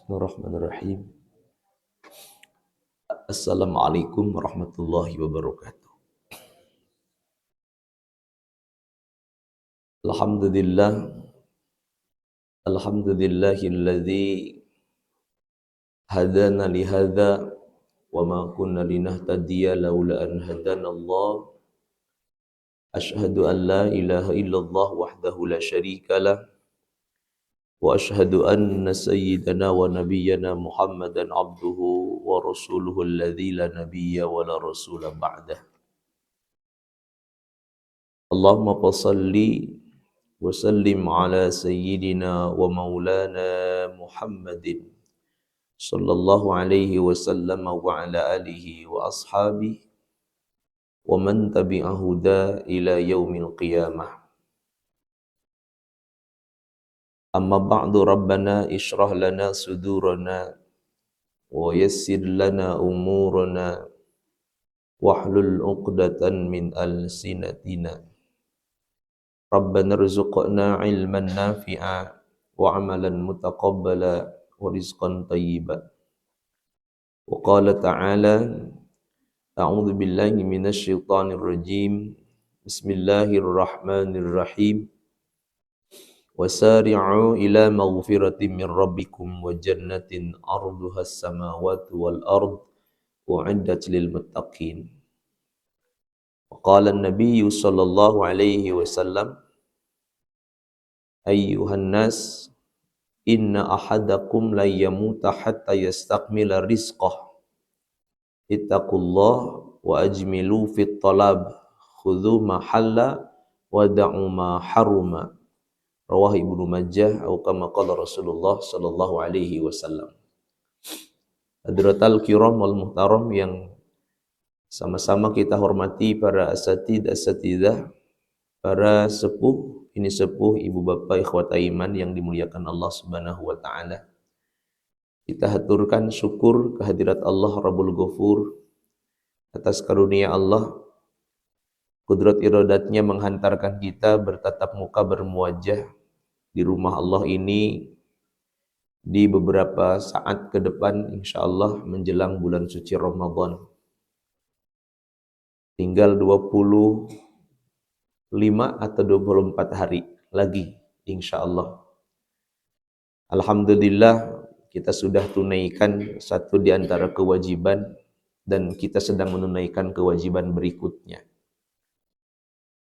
Bismillahirrahmanirrahim. Assalamualaikum warahmatullahi wabarakatuh. Alhamdulillah, alhamdulillahilladzi hadana lihadza wa ma kunna linahtadiya laula an hadana Allah. Asyhadu an la ilaha illallah wahdahu la syarika lah wa asyhadu anna sayyidana wa nabiyyana Muhammadan abduhu wa rasuluhu alladzi la nabiyya wa la rasula ba'dah. Allahumma salli wa sallim ala sayyidina wa maulana Muhammadin sallallahu alaihi wasallam wa ala alihi wa ashabihi wa man tabi'ahu da ila yaumil qiyamah. Amma ba'du, rabbana ishrah lana sudurana wa yassir lana umurana wahlul 'uqdatan min alsinatina. Rabbana rzuqna ilman nafi'a wa amalan mutaqabbala wa rizqan thayyiba. Wa qala ta'ala a'udzu billahi minasy syaithanir rajim. Bismillahirrahmanirrahim. Wasari'u ila maghfiratin min rabbikum wa jannatin 'arduhas samawati wal ard u'iddat lil muttaqin. Wa qala an-nabiyyu sallallahu alaihi wasallam ayyuhan nas inna ahadakum la yamuta hatta yastakmila rizqah. Ittaqullah wa ajmilu fit talab. Khudhu ma halla wa da'u ma haruma. Rawah Ibnu Majah atau kama qala Rasulullah sallallahu alaihi wasallam. Hadratal kiram wal muhtaram yang sama-sama kita hormati, para asatidah, para sepuh, ini sepuh, ibu bapak, ikhwata iman yang dimuliakan Allah Subhanahu wa taala. Kita haturkan syukur kehadirat Allah Rabbul Ghafur atas karunia Allah, kudrat iradatnya menghantarkan kita bertatap muka bermuajah di rumah Allah ini di beberapa saat ke depan insyaallah menjelang bulan suci Ramadan. Tinggal 25 atau 24 hari lagi insyaallah. Alhamdulillah kita sudah tunaikan satu di antara kewajiban dan kita sedang menunaikan kewajiban berikutnya.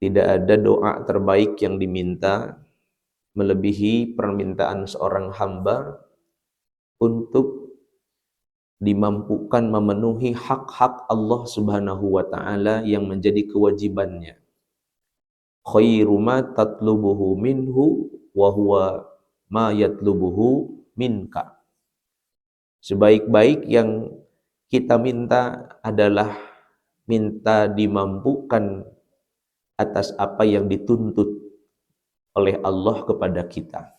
Tidak ada doa terbaik yang diminta melebihi permintaan seorang hamba untuk dimampukan memenuhi hak-hak Allah Subhanahu wa taala yang menjadi kewajibannya. Khairu ma tatlubuhu minhu wa huwa ma yatlubuhu minka. Sebaik-baik yang kita minta adalah minta dimampukan atas apa yang dituntut oleh Allah kepada kita.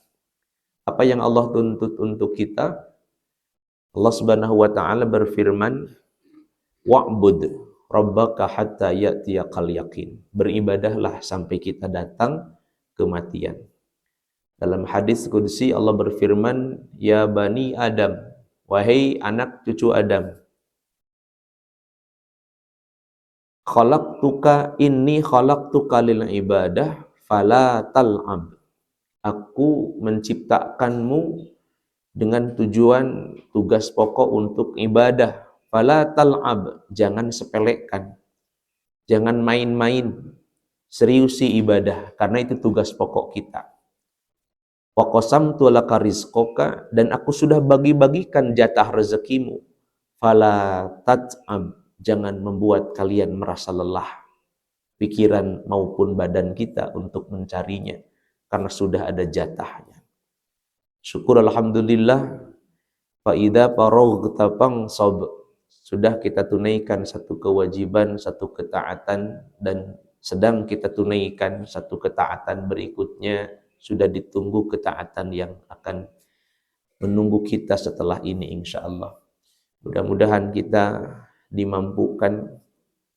Apa yang Allah tuntut untuk kita? Allah Subhanahu wa taala berfirman, "Wa'bud rabbaka hatta ya'tiyakal yaqin." Beribadahlah sampai kita datang kematian. Dalam hadis qudsi Allah berfirman, "Ya bani Adam," wahai anak cucu Adam, inni khalaqtuka lil ibadah fala tal'ab. Aku menciptakanmu dengan tujuan tugas pokok untuk ibadah. Fala tal'ab, jangan sepelekan. Jangan main-main. Seriusi ibadah karena itu tugas pokok kita. Wa qasamtu laka rizqaka, dan aku sudah bagi-bagikan jatah rezekimu. Fala tat'ab, jangan membuat kalian merasa lelah pikiran maupun badan kita untuk mencarinya karena sudah ada jatahnya. Syukur alhamdulillah, fa idza faraghta fansab, sudah kita tunaikan satu kewajiban, satu ketaatan, dan sedang kita tunaikan satu ketaatan berikutnya. Sudah ditunggu ketaatan yang akan menunggu kita setelah ini insyaallah. Mudah-mudahan kita dimampukan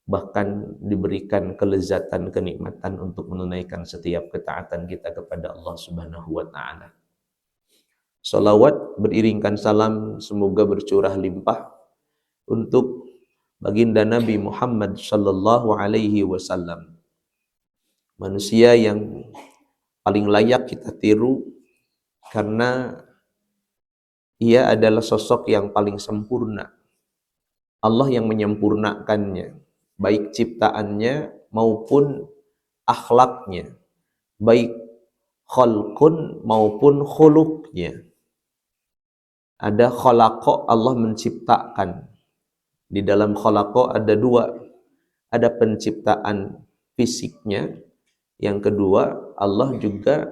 bahkan diberikan kelezatan, kenikmatan untuk menunaikan setiap ketaatan kita kepada Allah Subhanahu wa taala. Salawat beriringkan salam semoga bercurah limpah untuk baginda Nabi Muhammad sallallahu alaihi wasallam. Manusia yang paling layak kita tiru karena ia adalah sosok yang paling sempurna. Allah yang menyempurnakannya, baik ciptaannya maupun akhlaknya, baik khalqun maupun khuluqnya. Ada khalaqo, Allah menciptakan. Di dalam khalaqo ada dua. Ada penciptaan fisiknya. Yang kedua, Allah juga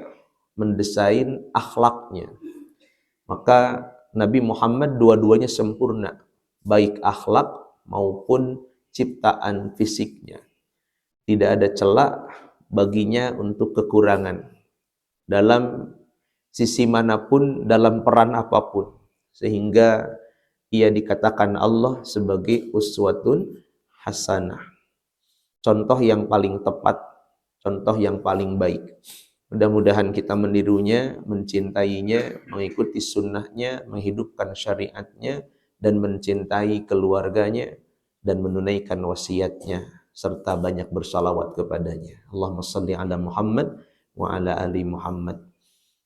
mendesain akhlaknya. Maka Nabi Muhammad dua-duanya sempurna. Baik akhlak maupun ciptaan fisiknya. Tidak ada celah baginya untuk kekurangan. Dalam sisi manapun, dalam peran apapun. Sehingga ia dikatakan Allah sebagai uswatun hasanah. Contoh yang paling tepat, contoh yang paling baik. Mudah-mudahan kita menirunya, mencintainya, mengikuti sunnahnya, menghidupkan syariatnya, dan mencintai keluarganya, dan menunaikan wasiatnya, serta banyak bersalawat kepadanya. Allahumma salli ala Muhammad wa ala ali Muhammad.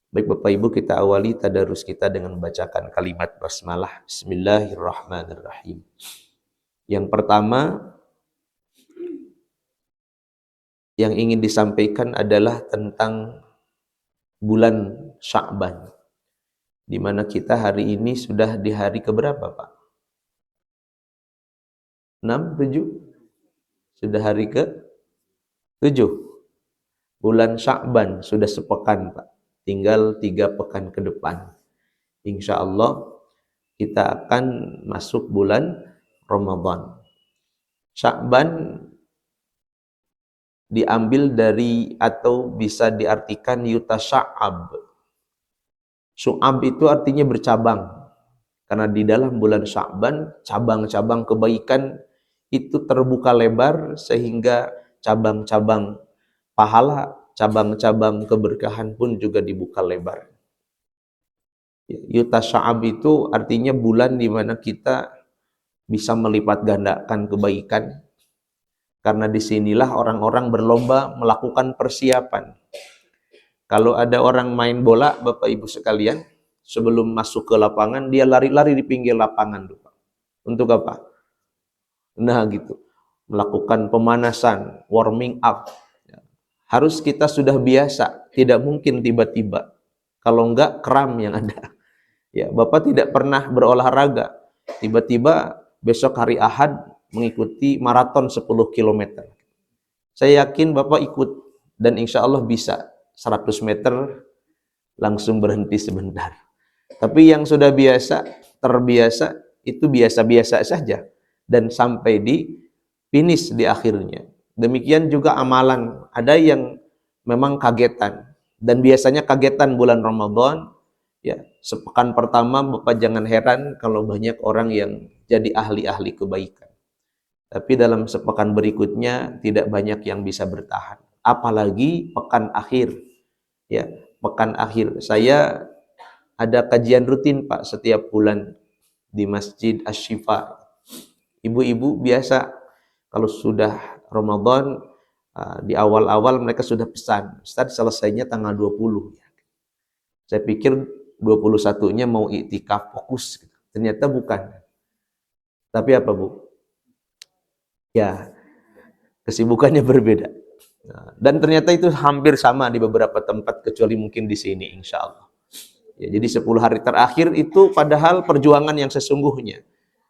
Baik Bapak Ibu, kita awali tadarus kita dengan membacakan kalimat basmalah. Bismillahirrahmanirrahim. Yang pertama yang ingin disampaikan adalah tentang bulan Sya'ban, di mana kita hari ini sudah di hari keberapa Pak? 6, 7? Sudah hari ke 7. Bulan Sya'ban sudah sepekan Pak. Tinggal 3 pekan ke depan. Insya Allah kita akan masuk bulan Ramadan. Sya'ban diambil dari atau bisa diartikan yutasya'ab. Syu'ab itu artinya bercabang. Karena di dalam bulan Sya'ban cabang-cabang kebaikan itu terbuka lebar sehingga cabang-cabang pahala, cabang-cabang keberkahan pun juga dibuka lebar. Yutasya'ab itu artinya bulan di mana kita bisa melipat gandakan kebaikan. Karena disinilah orang-orang berlomba melakukan persiapan. Kalau ada orang main bola, Bapak Ibu sekalian, sebelum masuk ke lapangan, dia lari-lari di pinggir lapangan. Untuk apa? Nah gitu, melakukan pemanasan, warming up. Harus kita sudah biasa, tidak mungkin tiba-tiba. Kalau enggak, kram yang ada. Ya, Bapak tidak pernah berolahraga. Tiba-tiba besok hari Ahad mengikuti maraton 10 km. Saya yakin Bapak ikut dan insya Allah bisa 100 meter langsung berhenti sebentar. Tapi yang sudah biasa, terbiasa, itu biasa-biasa saja. Dan sampai di finish di akhirnya. Demikian juga amalan, ada yang memang kagetan. Dan biasanya kagetan bulan Ramadan, ya sepekan pertama Bapak jangan heran kalau banyak orang yang jadi ahli-ahli kebaikan. Tapi dalam sepekan berikutnya tidak banyak yang bisa bertahan. Apalagi pekan akhir. Ya, pekan akhir. Saya ada kajian rutin Pak setiap bulan di Masjid Asy-Syifa. Ibu-ibu biasa kalau sudah Ramadan, di awal-awal mereka sudah pesan, Ustaz selesainya tanggal 20. Saya pikir 21-nya mau iktikaf fokus. Ternyata bukan. Tapi apa Bu? Ya, kesibukannya berbeda. Dan ternyata itu hampir sama di beberapa tempat, kecuali mungkin di sini insya Allah. Ya, jadi 10 hari terakhir itu padahal perjuangan yang sesungguhnya.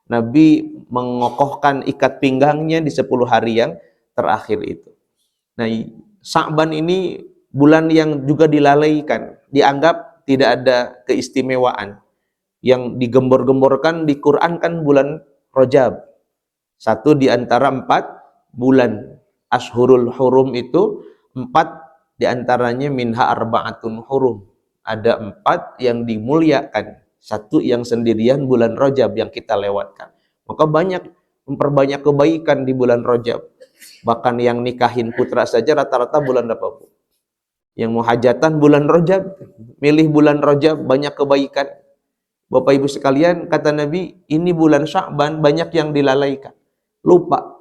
Nabi mengokohkan ikat pinggangnya di 10 hari yang terakhir itu. Nah, Sya'ban ini bulan yang juga dilalaikan, dianggap tidak ada keistimewaan. Yang digembor-gemborkan di Quran kan bulan Rajab. Satu di antara 4 bulan Ashhurul Hurum itu, 4 di antaranya minha arba'atun hurum. Ada 4 yang dimuliakan. Satu yang sendirian bulan Rajab yang kita lewatkan. Maka banyak memperbanyak kebaikan di bulan Rajab. Bahkan yang nikahin putra saja rata-rata bulan apa Bu? Yang mau hajatan bulan Rajab, milih bulan Rajab banyak kebaikan. Bapak Ibu sekalian, kata Nabi, ini bulan Sya'ban banyak yang dilalaikan. Lupa.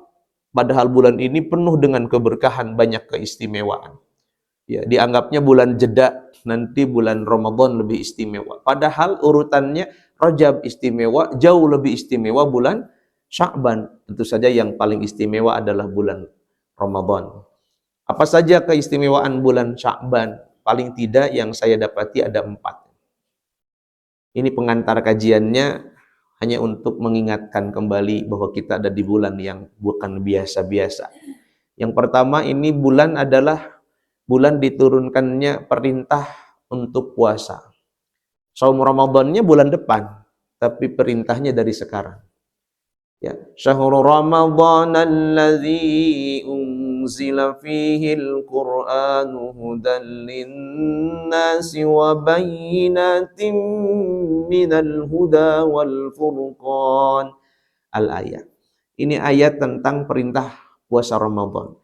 Padahal bulan ini penuh dengan keberkahan, banyak keistimewaan. Ya, dianggapnya bulan jeda, nanti bulan Ramadan lebih istimewa. Padahal urutannya Rajab istimewa, jauh lebih istimewa bulan Sya'ban. Tentu saja yang paling istimewa adalah bulan Ramadan. Apa saja keistimewaan bulan Sya'ban? Paling tidak yang saya dapati ada 4. Ini pengantar kajiannya hanya untuk mengingatkan kembali bahwa kita ada di bulan yang bukan biasa-biasa. Yang pertama, ini bulan adalah bulan diturunkannya perintah untuk puasa. Saum Ramadannya bulan depan, tapi perintahnya dari sekarang. Ya, syahrul Ramadan allazi unzila fihi al-Qur'anu hudan lin-nasi wa bayyinatin minal huda wal furqan. Al-ayat. Ini ayat tentang perintah puasa Ramadan.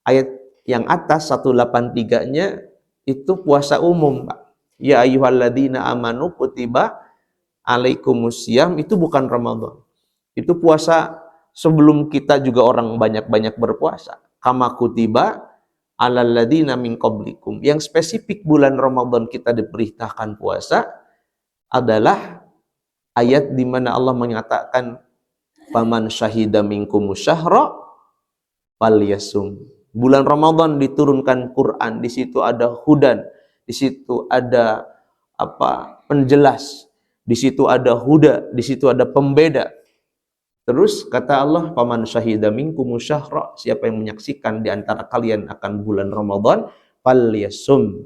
Ayat yang atas 183-nya itu puasa umum, Pak. Ya ayyuhalladzina amanu kutiba alaikumusiyam, itu bukan Ramadan. Itu puasa sebelum kita juga orang banyak-banyak berpuasa. Kama kutiba alal ladzina min qablikum. Yang spesifik bulan Ramadan kita diperintahkan puasa adalah ayat di mana Allah menyatakan faman syahida minkumus syahra falyasum. Bulan Ramadan diturunkan Quran, di situ ada hudan, di situ ada penjelas, di situ ada huda, di situ ada pembeda. Terus kata Allah, paman syahida minkum syahra, siapa yang menyaksikan di antara kalian akan bulan Ramadan, falyasum.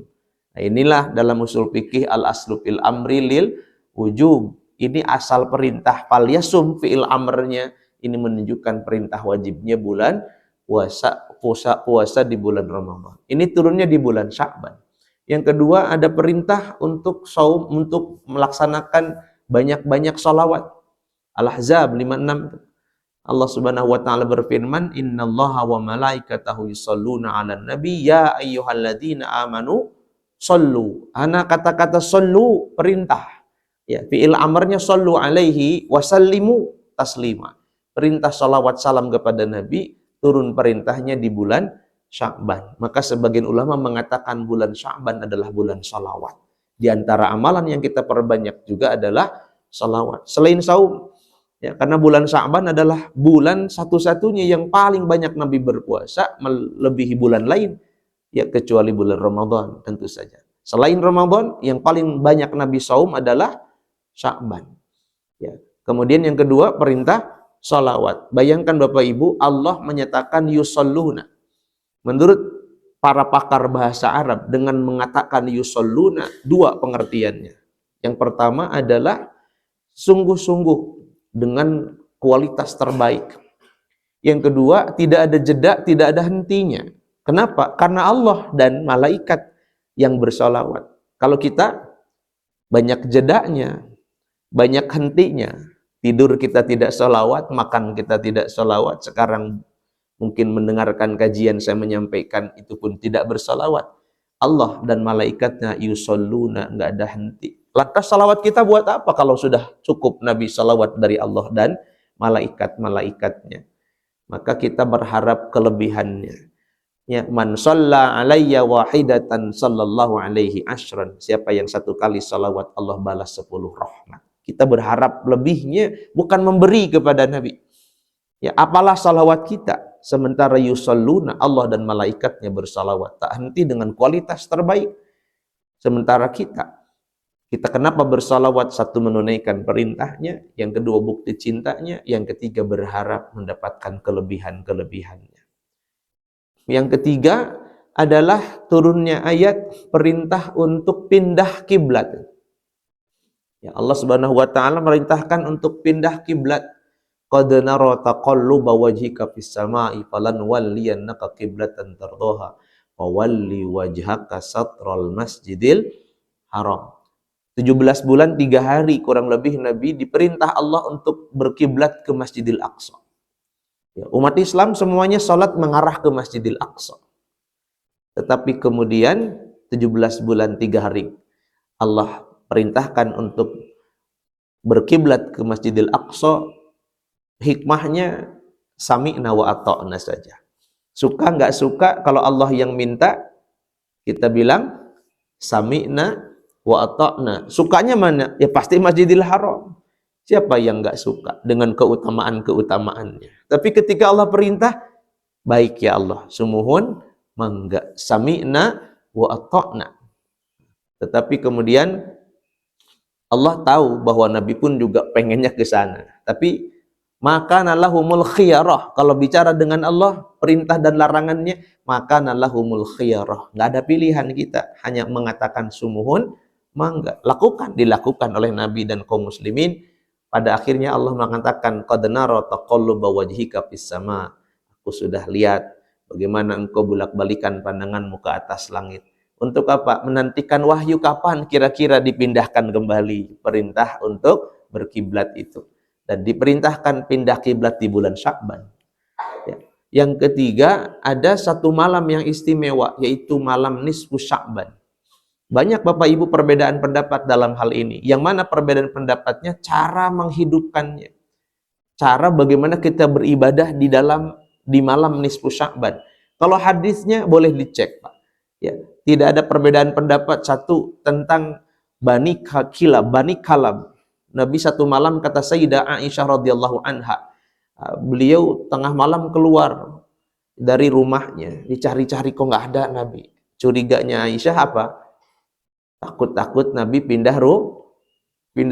Nah, inilah dalam usul fikih al-aslu fil amri lil wujub. Ini asal perintah, falyasum fi'il amrnya, ini menunjukkan perintah wajibnya bulan puasa di bulan Ramadan. Ini turunnya di bulan Sya'ban. Yang kedua, ada perintah untuk saum, untuk melaksanakan banyak-banyak sholawat. Al-Ahzab 56. Allah Subhanahu wa taala berfirman, "Innallaha wa malaikatahu yusholluna 'alan nabi ya ayyuhalladzina amanu shollu." Ana kata-kata shollu perintah. Ya, fi'il amrnya shollu alaihi wasallimu taslima. Perintah salawat salam kepada Nabi, turun perintahnya di bulan Sya'ban. Maka sebagian ulama mengatakan bulan Sya'ban adalah bulan salawat. Di antara amalan yang kita perbanyak juga adalah salawat. Selain saum, ya, karena bulan Sya'ban adalah bulan satu-satunya yang paling banyak Nabi berpuasa, melebihi bulan lain, ya kecuali bulan Ramadan tentu saja. Selain Ramadan, yang paling banyak Nabi saum adalah Sya'ban. Ya. Kemudian yang kedua, perintah salawat. Bayangkan Bapak Ibu, Allah menyatakan yusalluna. Menurut para pakar bahasa Arab, dengan mengatakan yusalluna, 2 pengertiannya. Yang pertama adalah sungguh-sungguh, dengan kualitas terbaik. Yang kedua, tidak ada jeda, tidak ada hentinya. Kenapa? Karena Allah dan malaikat yang bersolawat. Kalau kita banyak jedanya, banyak hentinya, tidur kita tidak solawat, makan kita tidak solawat. Sekarang mungkin mendengarkan kajian saya menyampaikan itu pun tidak bersolawat. Allah dan malaikatnya yusalluna, nggak ada henti. Lantas salawat kita buat apa kalau sudah cukup Nabi salawat dari Allah dan malaikat-malaikatnya? Maka kita berharap kelebihannya. Ya, man shalla alayya wahidatan sallallahu alaihi asyran. Siapa yang 1 kali salawat, Allah balas 10 rahmat. Kita berharap lebihnya, bukan memberi kepada Nabi. Ya, apalah salawat kita, sementara yusalluna, Allah dan malaikatnya bersalawat tak henti dengan kualitas terbaik. Sementara kita kenapa bersalawat? 1, menunaikan perintahnya, yang kedua bukti cintanya, yang ketiga berharap mendapatkan kelebihan-kelebihannya. Yang ketiga adalah turunnya ayat perintah untuk pindah kiblat. Ya, Allah Subhanahu wa taala merintahkan untuk pindah kiblat. Qad nara taqalluba wajhika fis sama'i falanwalliyannaka qiblatan tardaha wa walli wajhaka satral masjidil haram. 17 bulan 3 hari kurang lebih Nabi diperintah Allah untuk berkiblat ke Masjidil Aqsa. Ya, umat Islam semuanya salat mengarah ke Masjidil Aqsa. Tetapi kemudian 17 bulan 3 hari Allah perintahkan untuk berkiblat ke Masjidil Aqsa, hikmahnya sami'na wa ata'na saja. Suka nggak suka, kalau Allah yang minta, kita bilang sami'na wa ata'na. Sukanya mana? Ya pasti Masjidil Haram. Siapa yang nggak suka dengan keutamaan-keutamaannya? Tapi ketika Allah perintah, baik ya Allah, sumuhun mangga, sami'na wa ata'na. Tetapi kemudian Allah tahu bahwa Nabi pun juga pengennya ke sana. Tapi maka nalahumul khiyarah. Kalau bicara dengan Allah, perintah dan larangannya, maka nalahumul khiyarah. Nggak ada pilihan kita, hanya mengatakan sumuhun, mangga. Lakukan, dilakukan oleh Nabi dan kaum muslimin. Pada akhirnya Allah mengatakan, qad nara taqalluba wajhika fis sama. Aku sudah lihat bagaimana engkau bolak-balikan pandanganmu ke atas langit. Untuk apa? Menantikan wahyu kapan kira-kira dipindahkan kembali perintah untuk berkiblat itu. Dan diperintahkan pindah kiblat di bulan Sya'ban. Ya. Yang ketiga, ada satu malam yang istimewa, yaitu malam nisfu Sya'ban. Banyak Bapak Ibu perbedaan pendapat dalam hal ini. Yang mana perbedaan pendapatnya? Cara menghidupkannya. Cara bagaimana kita beribadah di malam nisfu Sya'ban. Kalau hadisnya boleh dicek, Pak. Ya, tidak ada perbedaan pendapat satu tentang Bani Kalab. Nabi satu malam, kata Sayyidah Aisyah radhiyallahu anha, beliau tengah malam keluar dari rumahnya, dicari-cari kok nggak ada Nabi. Curiganya Aisyah apa? Takut-takut Nabi pindah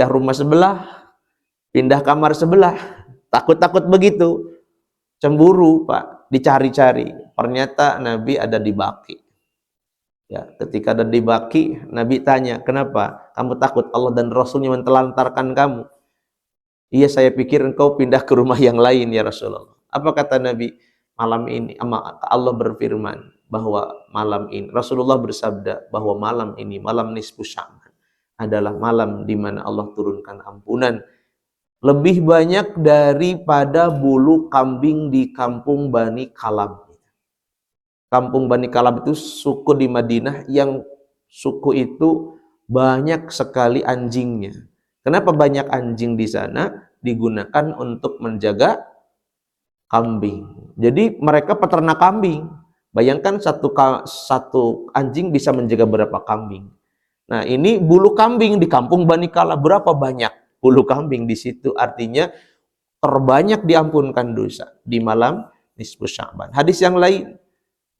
rumah sebelah, pindah kamar sebelah. Takut-takut begitu. Cemburu, Pak, dicari-cari. Ternyata Nabi ada di Baqi. Ya, ketika ada di Baqi, Nabi tanya, kenapa? Kamu takut Allah dan Rasulnya mentelantarkan kamu? Iya, saya pikir engkau pindah ke rumah yang lain ya Rasulullah. Apa kata Nabi? Malam ini, Allah berfirman bahwa malam ini, Rasulullah bersabda bahwa malam ini, malam nisfu Sya'ban, adalah malam di mana Allah turunkan ampunan lebih banyak daripada bulu kambing di kampung Bani Kalab. Kampung Bani Kalab itu suku di Madinah yang suku itu banyak sekali anjingnya. Kenapa banyak anjing di sana? Digunakan untuk menjaga kambing. Jadi mereka peternak kambing. Bayangkan satu anjing bisa menjaga berapa kambing. Nah, ini bulu kambing di kampung Bani Kalab, berapa banyak bulu kambing di situ, artinya terbanyak diampunkan dosa di malam nisfu Sya'ban. Hadis yang lain,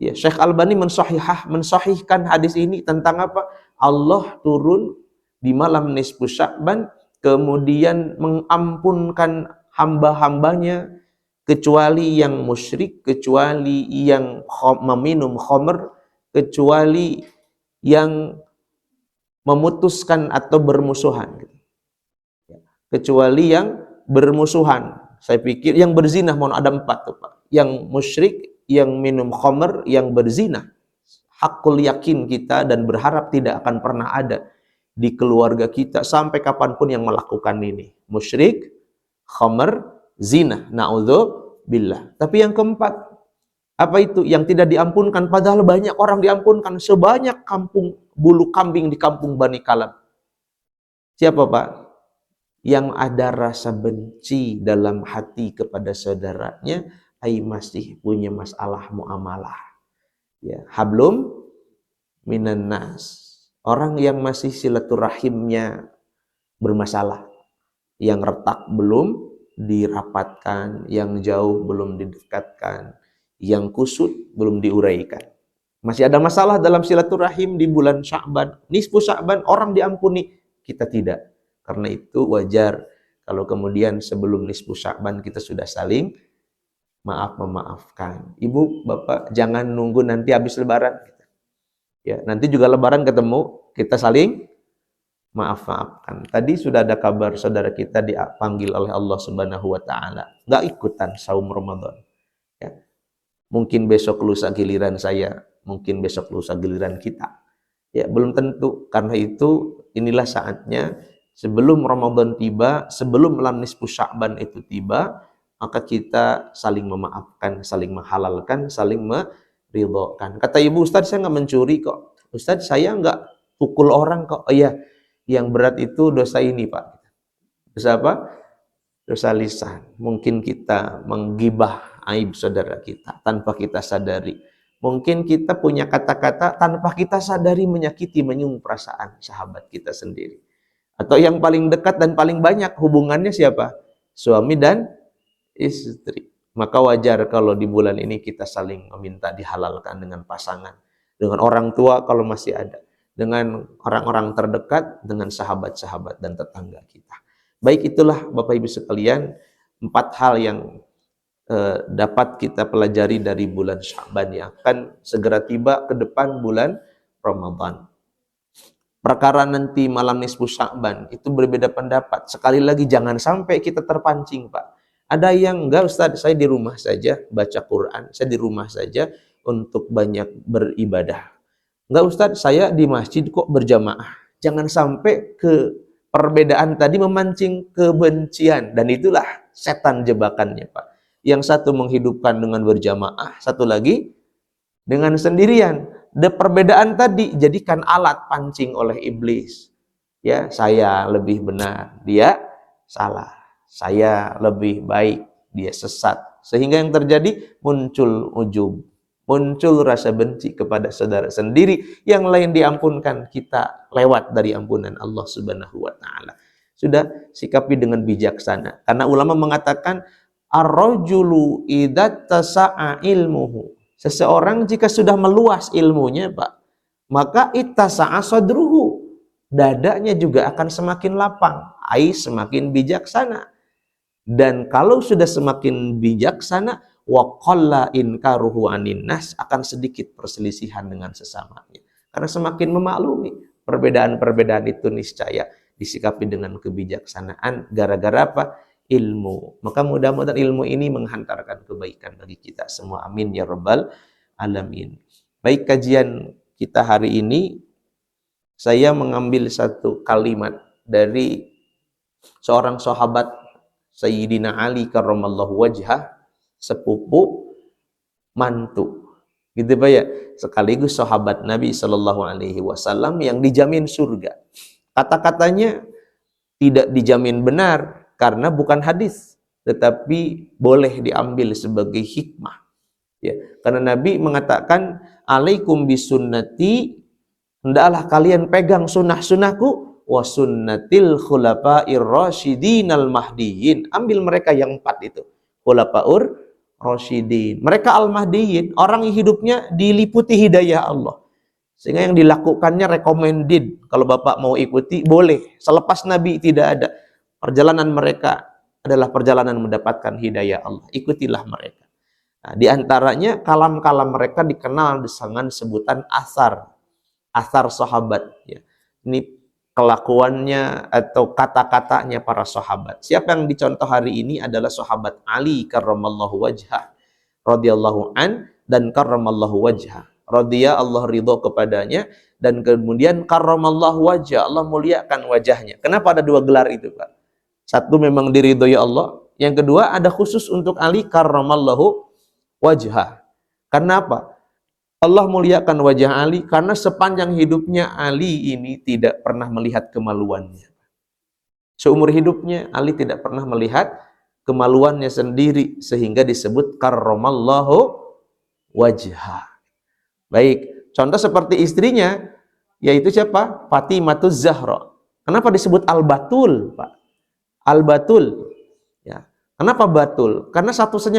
ya, Syekh Albani mensahihkan hadis ini tentang apa? Allah turun di malam nisfu Sya'ban, kemudian mengampunkan hamba-hambanya, kecuali yang musyrik, kecuali yang meminum khamr, kecuali yang memutuskan atau bermusuhan. Kecuali yang bermusuhan. Saya pikir yang berzina, mohon ada 4 tuh, Pak. Yang musyrik, yang minum khamr, yang berzina. Hakul yakin kita dan berharap tidak akan pernah ada di keluarga kita sampai kapanpun yang melakukan ini. Musyrik, khamr, zina. Na'udzubillah. Tapi yang keempat, apa itu? Yang tidak diampunkan, padahal banyak orang diampunkan. Sebanyak bulu kambing di kampung Bani Kalab. Siapa, Pak? Yang ada rasa benci dalam hati kepada saudaranya, masih punya masalah muamalah. Ya, hablum minan nas. Orang yang masih silaturahimnya bermasalah, yang retak belum dirapatkan, yang jauh belum didekatkan, yang kusut belum diuraikan. Masih ada masalah dalam silaturahim di bulan Sya'ban, nisfu Sya'ban, orang diampuni, kita tidak. Karena itu wajar kalau kemudian sebelum nisfu Sya'ban kita sudah saling memaafkan. Ibu, Bapak, jangan nunggu nanti habis lebaran. Ya, nanti juga lebaran ketemu, kita saling maafkan. Tadi sudah ada kabar saudara kita dipanggil oleh Allah Subhanahu wa taala, enggak ikutan saum Ramadan. Ya. Mungkin besok lusa giliran saya, mungkin besok lusa giliran kita. Ya, belum tentu. Karena itu inilah saatnya sebelum Ramadan tiba, sebelum malam nisfu Sya'ban itu tiba, maka kita saling memaafkan, saling menghalalkan, saling meridhokan. Kata ibu, Ustaz, saya nggak mencuri kok. Ustadz saya nggak pukul orang kok. Oh iya, yang berat itu dosa ini Pak. Dosa apa? Dosa lisan. Mungkin kita menggibah aib saudara kita tanpa kita sadari. Mungkin kita punya kata-kata tanpa kita sadari menyakiti, menyinggung perasaan sahabat kita sendiri. Atau yang paling dekat dan paling banyak hubungannya siapa? Suami dan istri. Maka wajar kalau di bulan ini kita saling meminta dihalalkan dengan pasangan, dengan orang tua kalau masih ada, dengan orang-orang terdekat, dengan sahabat-sahabat dan tetangga kita. Baik, itulah Bapak Ibu sekalian 4 hal yang dapat kita pelajari dari bulan Sya'ban yang akan segera tiba ke depan bulan Ramadan. Perkara nanti malam nisfu Sya'ban itu berbeda pendapat. Sekali lagi jangan sampai kita terpancing, Pak. Ada yang enggak, Ustaz, saya di rumah saja baca Quran, saya di rumah saja untuk banyak beribadah. Enggak, Ustaz, saya di masjid kok berjamaah. Jangan sampai ke perbedaan tadi memancing kebencian, dan itulah setan jebakannya, Pak. Yang satu menghidupkan dengan berjamaah, satu lagi dengan sendirian. Perbedaan tadi jadikan alat pancing oleh iblis. Ya, saya lebih benar, dia salah. Saya lebih baik, dia sesat. Sehingga yang terjadi muncul ujub, muncul rasa benci kepada saudara sendiri, yang lain diampunkan, kita lewat dari ampunan Allah Subhanahu wa taala. Sudah, sikapi dengan bijaksana. Karena ulama mengatakan ar-rajulu idza tasa'a ilmuhu. Seseorang jika sudah meluas ilmunya, Pak, maka ittasa'a sadruhu. Dadanya juga akan semakin lapang, semakin bijaksana. Dan kalau sudah semakin bijaksana, wa qalla inkaruhu anin nas, akan sedikit perselisihan dengan sesamanya. Karena semakin memaklumi perbedaan-perbedaan itu niscaya disikapi dengan kebijaksanaan. Gara-gara apa? Ilmu. Maka mudah-mudahan ilmu ini menghantarkan kebaikan bagi kita semua. Amin ya rabbal alamin. Baik, kajian kita hari ini saya mengambil satu kalimat dari seorang sahabat Sayyidina Ali karramallahu wajhah, sepupu mantu, gitu Pak ya, sekaligus sahabat Nabi Shallallahu Alaihi Wasallam yang dijamin surga. Kata-katanya tidak dijamin benar karena bukan hadis, tetapi boleh diambil sebagai hikmah. Ya, karena Nabi mengatakan, alaikum bisunnati, hendaklah kalian pegang sunnah-sunnahku, wa sunnatil khulafa'ir rasyidin al mahdiyyin. Ambil mereka yang 4 itu, khulafa'ur rasyidin. Mereka al mahdiyyin, orang yang hidupnya diliputi hidayah Allah, sehingga yang dilakukannya recommended. Kalau Bapak mau ikuti boleh, selepas Nabi tidak ada. Perjalanan mereka adalah perjalanan mendapatkan hidayah Allah, ikutilah mereka. Nah, di antaranya kalam-kalam mereka dikenal dengan sebutan asar sahabat, ya. Ini kelakuannya atau kata-katanya para sahabat. Siapa yang dicontoh hari ini adalah sahabat Ali karramallahu wajhah radhiyallahu an, dan karramallahu wajhah, radhiya Allah ridho kepadanya, dan kemudian karramallahu wajhah, Allah muliakan wajahnya. Kenapa ada 2 gelar itu, Pak? Satu memang diridhoi Allah, yang kedua ada khusus untuk Ali karramallahu wajhah. Kenapa? Allah muliakan wajah Ali karena sepanjang hidupnya Ali ini tidak pernah melihat kemaluannya. Seumur hidupnya Ali tidak pernah melihat kemaluannya sendiri, sehingga disebut karramallahu wajhah. Baik, contoh seperti istrinya, yaitu siapa? Fatimatuz Zahra. Kenapa disebut Al-Batul, Pak? Al-Batul. Ya. Kenapa Batul? Karena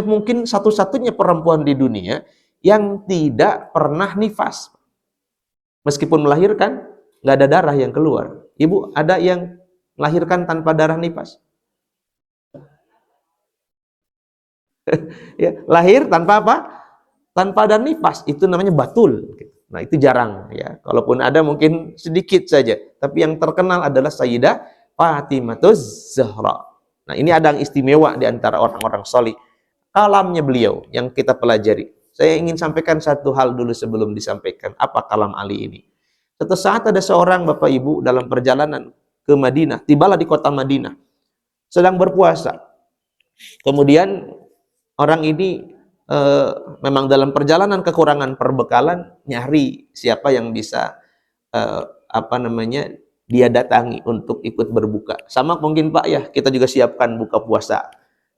mungkin satu-satunya perempuan di dunia yang tidak pernah nifas. Meskipun melahirkan, nggak ada darah yang keluar. Ibu, ada yang melahirkan tanpa darah nifas? Ya, lahir tanpa apa? Tanpa ada nifas. Itu namanya batul. Nah, itu jarang, ya. Kalaupun ada mungkin sedikit saja. Tapi yang terkenal adalah Sayyidah Fatimatuz Zahra. Nah, ini ada yang istimewa di antara orang-orang solih. Kalamnya beliau yang kita pelajari. Saya ingin sampaikan satu hal dulu sebelum disampaikan apa kalam Ali ini. Suatu saat ada seorang Bapak Ibu dalam perjalanan ke Madinah, tibalah di kota Madinah, sedang berpuasa. Kemudian orang ini memang dalam perjalanan kekurangan perbekalan, nyari siapa yang bisa apa namanya, dia datangi untuk ikut berbuka. Sama mungkin Pak ya, kita juga siapkan buka puasa.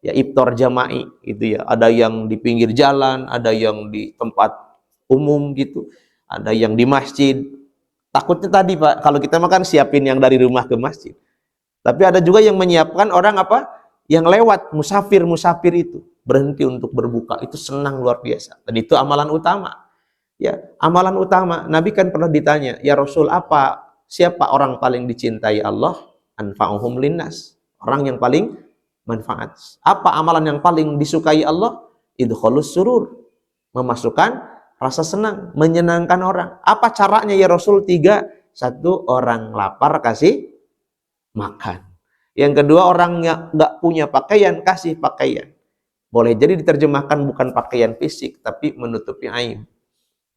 Ya iftar jama'i gitu ya. Ada yang di pinggir jalan, ada yang di tempat umum gitu, ada yang di masjid. Takutnya tadi Pak, kalau kita makan siapin yang dari rumah ke masjid. Tapi ada juga yang menyiapkan orang apa? Yang lewat, musafir itu berhenti untuk berbuka. Itu senang luar biasa. Dan itu amalan utama. Ya, amalan utama. Nabi kan pernah ditanya, "Ya Rasul, siapa orang paling dicintai Allah?" Anfa'uhum linnas. Orang yang paling manfaat. Apa amalan yang paling disukai Allah? Idkhalus surur. Memasukkan rasa senang, menyenangkan orang. Apa caranya ya Rasul? 3. 1, orang lapar kasih makan. Yang kedua, orang yang nggak punya pakaian kasih pakaian. Boleh jadi diterjemahkan bukan pakaian fisik, tapi menutupi aib.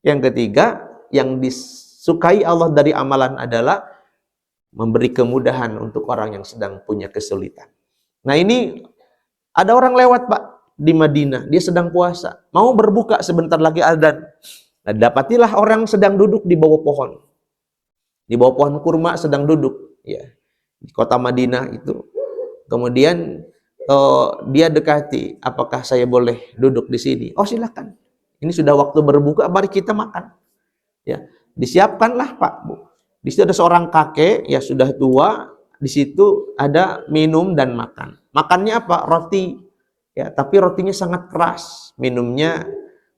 Yang ketiga, yang disukai Allah dari amalan adalah memberi kemudahan untuk orang yang sedang punya kesulitan. Nah ini ada orang lewat Pak di Madinah, dia sedang puasa, mau berbuka sebentar lagi adzan. Nah, dapatilah orang sedang duduk di bawah pohon. Di bawah pohon kurma sedang duduk, ya. Di kota Madinah itu. Kemudian dia dekati, apakah saya boleh duduk di sini? Oh silakan. Ini sudah waktu berbuka, mari kita makan. Ya, disiapkanlah Pak, Bu. Di situ ada seorang kakek, ya sudah tua. Di situ ada minum dan makan. Makannya apa? Roti. Ya, tapi rotinya sangat keras. Minumnya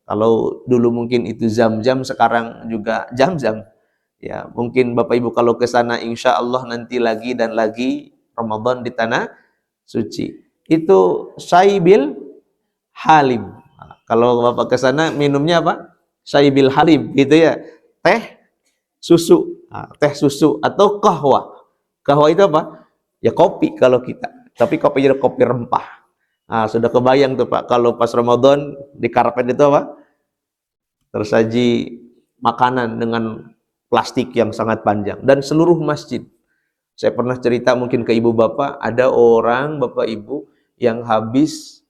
kalau dulu mungkin itu zam-zam, sekarang juga jam-jam. Ya, mungkin Bapak Ibu kalau ke sana insya Allah nanti lagi dan lagi Ramadan di tanah suci. Itu syaibil halim. Nah, kalau Bapak ke sana minumnya apa? Syaibil halim gitu ya. Teh susu. Nah, teh susu atau kahwa. Kahwa itu apa? Ya kopi kalau kita. Tapi kopinya kopi rempah. Nah, sudah kebayang tuh Pak kalau pas Ramadan di karpet itu apa? Tersaji makanan dengan plastik yang sangat panjang dan seluruh masjid. Saya pernah cerita mungkin ke ibu bapak, ada orang bapak ibu yang habis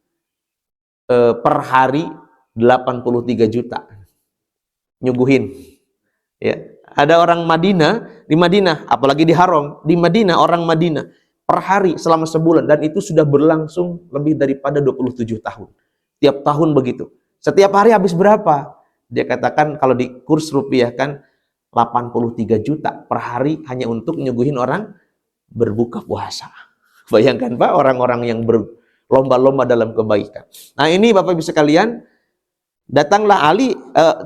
per hari 83 juta nyuguhin. Ya, ada orang Madinah, di Madinah, apalagi di Haram, di Madinah orang Madinah per hari selama sebulan, dan itu sudah berlangsung lebih daripada 27 tahun. Tiap tahun begitu. Setiap hari habis berapa? Dia katakan kalau di kurs rupiah kan 83 juta per hari hanya untuk nyuguhin orang berbuka puasa. Bayangkan Pak, orang-orang yang berlomba-lomba dalam kebaikan. Nah ini Bapak Ibu sekalian, datanglah Ali,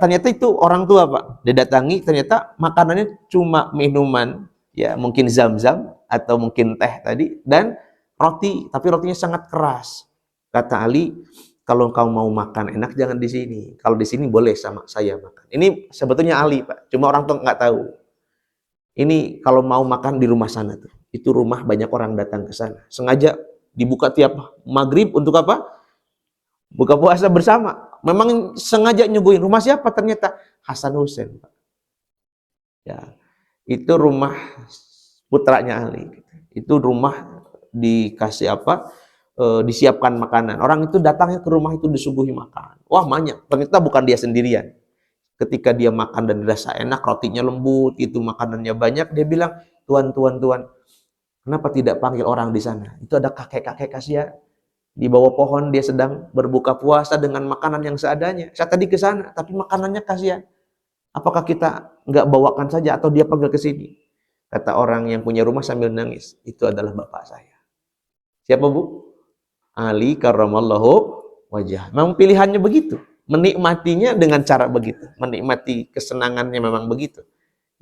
ternyata itu orang tua Pak. Dia datangi, ternyata makanannya cuma minuman, ya mungkin zam-zam atau mungkin teh tadi, dan roti, tapi rotinya sangat keras. Kata Ali, kalau kau mau makan enak jangan di sini. Kalau di sini boleh sama saya makan. Ini sebetulnya Ali Pak, cuma orang tua nggak tahu. Ini kalau mau makan di rumah sana tuh. Itu rumah banyak orang datang ke sana. Sengaja dibuka tiap maghrib untuk apa? Buka puasa bersama. Memang sengaja nyuguhin. Rumah siapa? Ternyata Hasan Hussein Pak. Ya, itu rumah putranya Ali. Itu rumah dikasih apa? Disiapkan makanan. Orang itu datangnya ke rumah itu disuguhi makan. Wah banyak. Ternyata bukan dia sendirian. Ketika dia makan dan dirasa enak, rotinya lembut, itu makanannya banyak, dia bilang, Tuan, kenapa tidak panggil orang di sana? Itu ada kakek-kakek kasihan. Di bawah pohon dia sedang berbuka puasa dengan makanan yang seadanya. Saya tadi ke sana, tapi makanannya kasihan. Apakah kita nggak bawakan saja atau dia panggil ke sini? Kata orang yang punya rumah sambil nangis, itu adalah bapak saya. Siapa Bu? Ali karramallahu wajah. Memang pilihannya begitu. Menikmatinya dengan cara begitu. Menikmati kesenangannya memang begitu.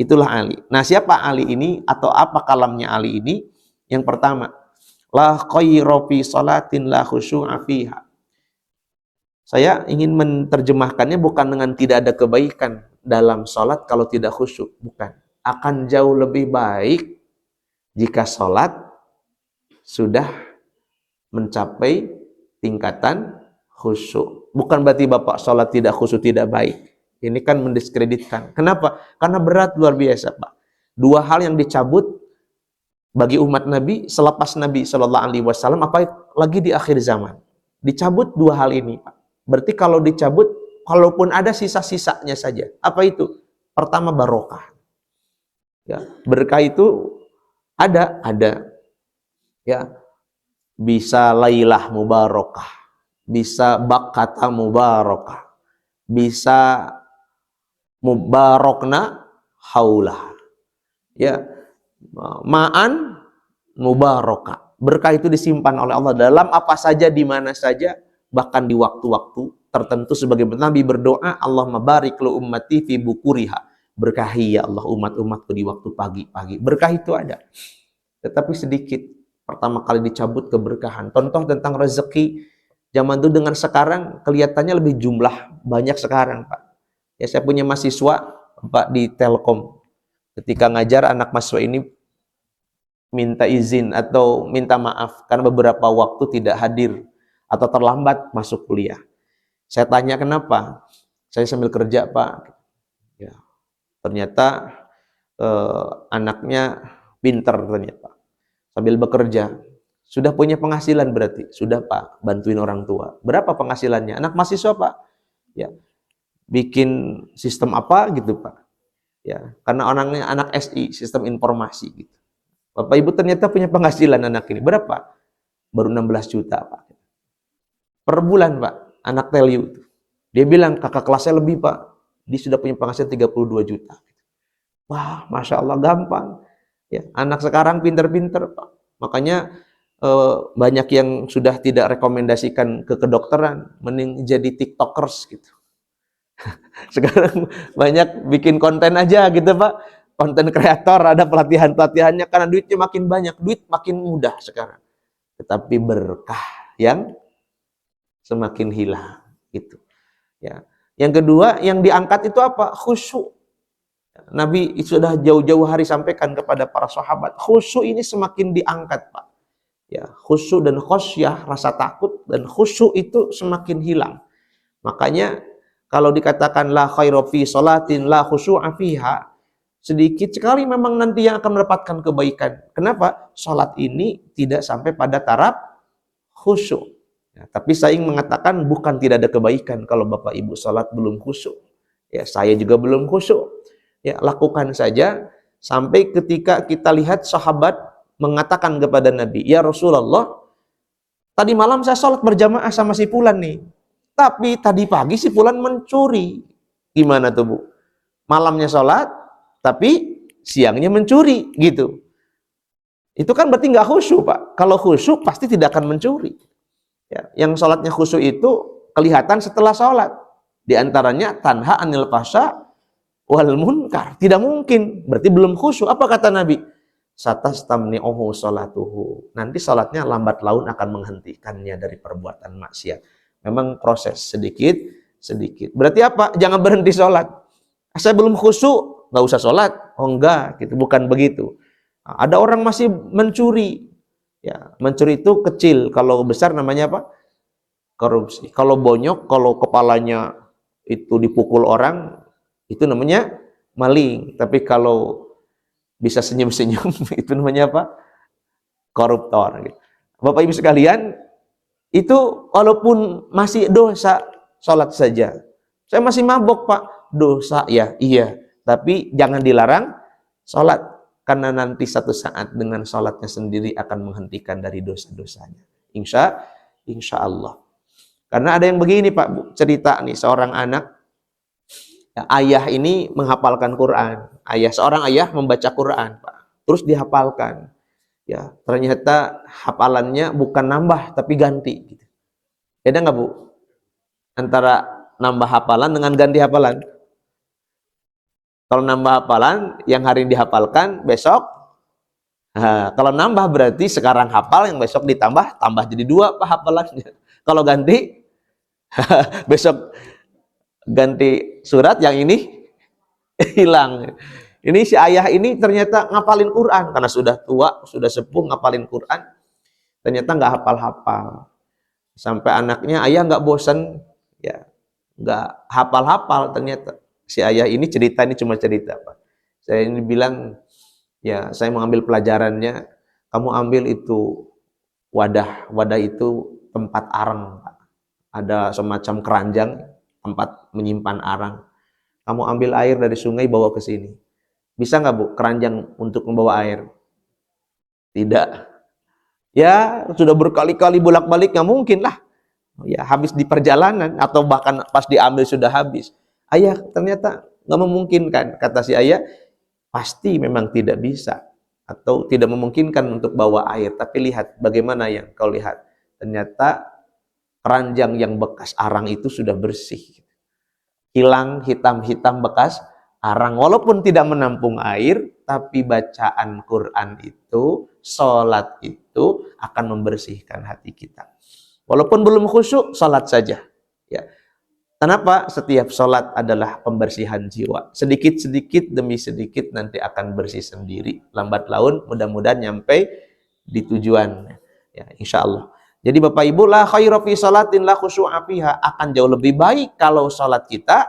Itulah Ali. Nah siapa Ali ini? Atau apa kalamnya Ali ini? Yang pertama, la khayra fi salatin la khusyu'a fiha. Saya ingin menerjemahkannya bukan dengan tidak ada kebaikan dalam salat kalau tidak khusyuk. Bukan. Akan jauh lebih baik jika salat sudah mencapai tingkatan khusyuk. Bukan berarti Bapak sholat tidak khusyuk tidak baik. Ini kan mendiskreditkan. Kenapa? Karena berat luar biasa Pak. Dua hal yang dicabut bagi umat Nabi selepas Nabi Shallallahu Alaihi Wasallam, apalagi di akhir zaman. Dicabut dua hal ini Pak. Berarti kalau dicabut, kalaupun ada sisa-sisanya saja. Apa itu? Pertama barokah. Ya, berkah itu ada. Ya, bisa lailah mubarakah, bisa bakata mubarakah, bisa mubarakna haulah. Ya, ma'an mubarakah. Berkah itu disimpan oleh Allah dalam apa saja, di mana saja, bahkan di waktu-waktu tertentu. Sebagai Nabi berdoa, Allahumma barik lu ummati fi bukuriha. Berkahi ya Allah umat-umatku di waktu pagi-pagi. Berkah itu ada, tetapi sedikit. Pertama kali dicabut keberkahan. Contoh tentang rezeki zaman dulu dengan sekarang kelihatannya lebih jumlah banyak sekarang, Pak. Ya, saya punya mahasiswa, Pak, di Telkom. Ketika ngajar, anak mahasiswa ini minta izin atau minta maaf karena beberapa waktu tidak hadir atau terlambat masuk kuliah. Saya tanya kenapa? Saya sambil kerja, Pak. Ya, ternyata anaknya pinter ternyata. Sambil bekerja. Sudah punya penghasilan berarti. Sudah, Pak, bantuin orang tua. Berapa penghasilannya? Anak mahasiswa, Pak. Ya, bikin sistem apa gitu, Pak. Ya, karena orangnya anak SI, sistem informasi gitu. Bapak Ibu ternyata punya penghasilan anak ini. Berapa? Baru 16 juta, Pak. Per bulan, Pak. Anak Telyu itu. Dia bilang, kakak kelasnya lebih, Pak. Dia sudah punya penghasilan 32 juta. Wah, Masya Allah, gampang. Ya, anak sekarang pinter-pinter, Pak. Makanya banyak yang sudah tidak rekomendasikan ke kedokteran, mending jadi tiktokers gitu. Sekarang banyak bikin konten aja gitu, Pak. Konten kreator, ada pelatihan-pelatihannya, karena duitnya makin banyak, duit makin mudah sekarang. Tetapi berkah yang semakin hilang gitu. Ya. Yang kedua, yang diangkat itu apa? Khusyuk. Nabi sudah jauh-jauh hari sampaikan kepada para sahabat, khusyuk ini semakin diangkat, Pak. Ya, khusyuk dan khosyah, rasa takut dan khusyuk itu semakin hilang. Makanya kalau dikatakan la khairu fi salatin la khusyu'a fiha, sedikit sekali memang nanti yang akan mendapatkan kebaikan. Kenapa? Salat ini tidak sampai pada taraf khusyuk. Ya, tapi saya ingin mengatakan bukan tidak ada kebaikan kalau Bapak Ibu salat belum khusyuk. Ya, saya juga belum khusyuk. Ya, lakukan saja sampai ketika kita lihat sahabat mengatakan kepada Nabi, "Ya Rasulullah, tadi malam saya sholat berjamaah sama si Fulan nih. Tapi tadi pagi si Fulan mencuri." Gimana tuh, Bu? Malamnya sholat, tapi siangnya mencuri, gitu. Itu kan berarti nggak khusyuk, Pak. Kalau khusyuk pasti tidak akan mencuri. Ya, yang sholatnya khusyuk itu kelihatan setelah sholat. Di antaranya tanha anil fasya wal munkar. Tidak mungkin, berarti belum khusyuk. Apa kata Nabi? Satastamni'uhu sholatuhu. Nanti sholatnya lambat laun akan menghentikannya dari perbuatan maksiat. Memang proses sedikit. Berarti apa? Jangan berhenti sholat. Saya belum khusyuk, nggak usah sholat. Oh enggak, gitu. Bukan begitu. Nah, ada orang masih mencuri. Ya, mencuri itu kecil. Kalau besar namanya apa? Korupsi. Kalau bonyok, kalau kepalanya itu dipukul orang, itu namanya maling. Tapi kalau bisa senyum-senyum, itu namanya apa? Koruptor. Bapak Ibu sekalian, itu walaupun masih dosa, sholat saja. Saya masih mabok, Pak. Dosa ya, iya. Tapi jangan dilarang sholat. Karena nanti satu saat dengan sholatnya sendiri akan menghentikan dari dosa-dosanya. Insya Allah. Karena ada yang begini, Pak, Bu, cerita nih, seorang anak, ya, ayah ini menghafalkan Quran. Seorang ayah membaca Quran, Pak. Terus dihafalkan. Ya, ternyata hafalannya bukan nambah tapi ganti. Gitu. Beda nggak, Bu? Antara nambah hafalan dengan ganti hafalan. Kalau nambah hafalan, yang hari ini dihafalkan, besok. Nah, kalau nambah berarti sekarang hafal, yang besok ditambah, tambah jadi 2 Pak hafalannya. Kalau ganti, besok ganti surat, yang ini hilang. Ini si ayah ini ternyata ngapalin Quran karena sudah tua, sudah sepuh, ngapalin Quran. Ternyata nggak hafal-hafal. Sampai anaknya, ayah nggak bosan, ya nggak hafal-hafal. Ternyata si ayah ini cerita, ini cuma cerita, Pak. Saya ini bilang, ya saya mengambil pelajarannya. Kamu ambil itu wadah itu tempat arang, Pak. Ada semacam keranjang tempat menyimpan arang. Kamu ambil air dari sungai bawa ke sini. Bisa nggak Bu, keranjang untuk membawa air? Tidak. Ya, sudah berkali-kali bolak-balik, nggak mungkin lah. Ya, habis di perjalanan atau bahkan pas diambil sudah habis. Ayah, ternyata nggak memungkinkan. Kata si ayah, pasti memang tidak bisa atau tidak memungkinkan untuk bawa air. Tapi lihat bagaimana yang kau lihat. Ternyata keranjang yang bekas arang itu sudah bersih. Hilang hitam-hitam bekas arang. Walaupun tidak menampung air, tapi bacaan Quran itu, sholat itu akan membersihkan hati kita. Walaupun belum khusyuk, sholat saja. Ya. Kenapa? Setiap sholat adalah pembersihan jiwa. Sedikit-sedikit demi sedikit nanti akan bersih sendiri. Lambat laun, mudah-mudahan nyampe di tujuan. Ya, insya Allah. Jadi Bapak Ibu, la khairu fi sholatin la khusyu'a fiha. Akan jauh lebih baik kalau sholat kita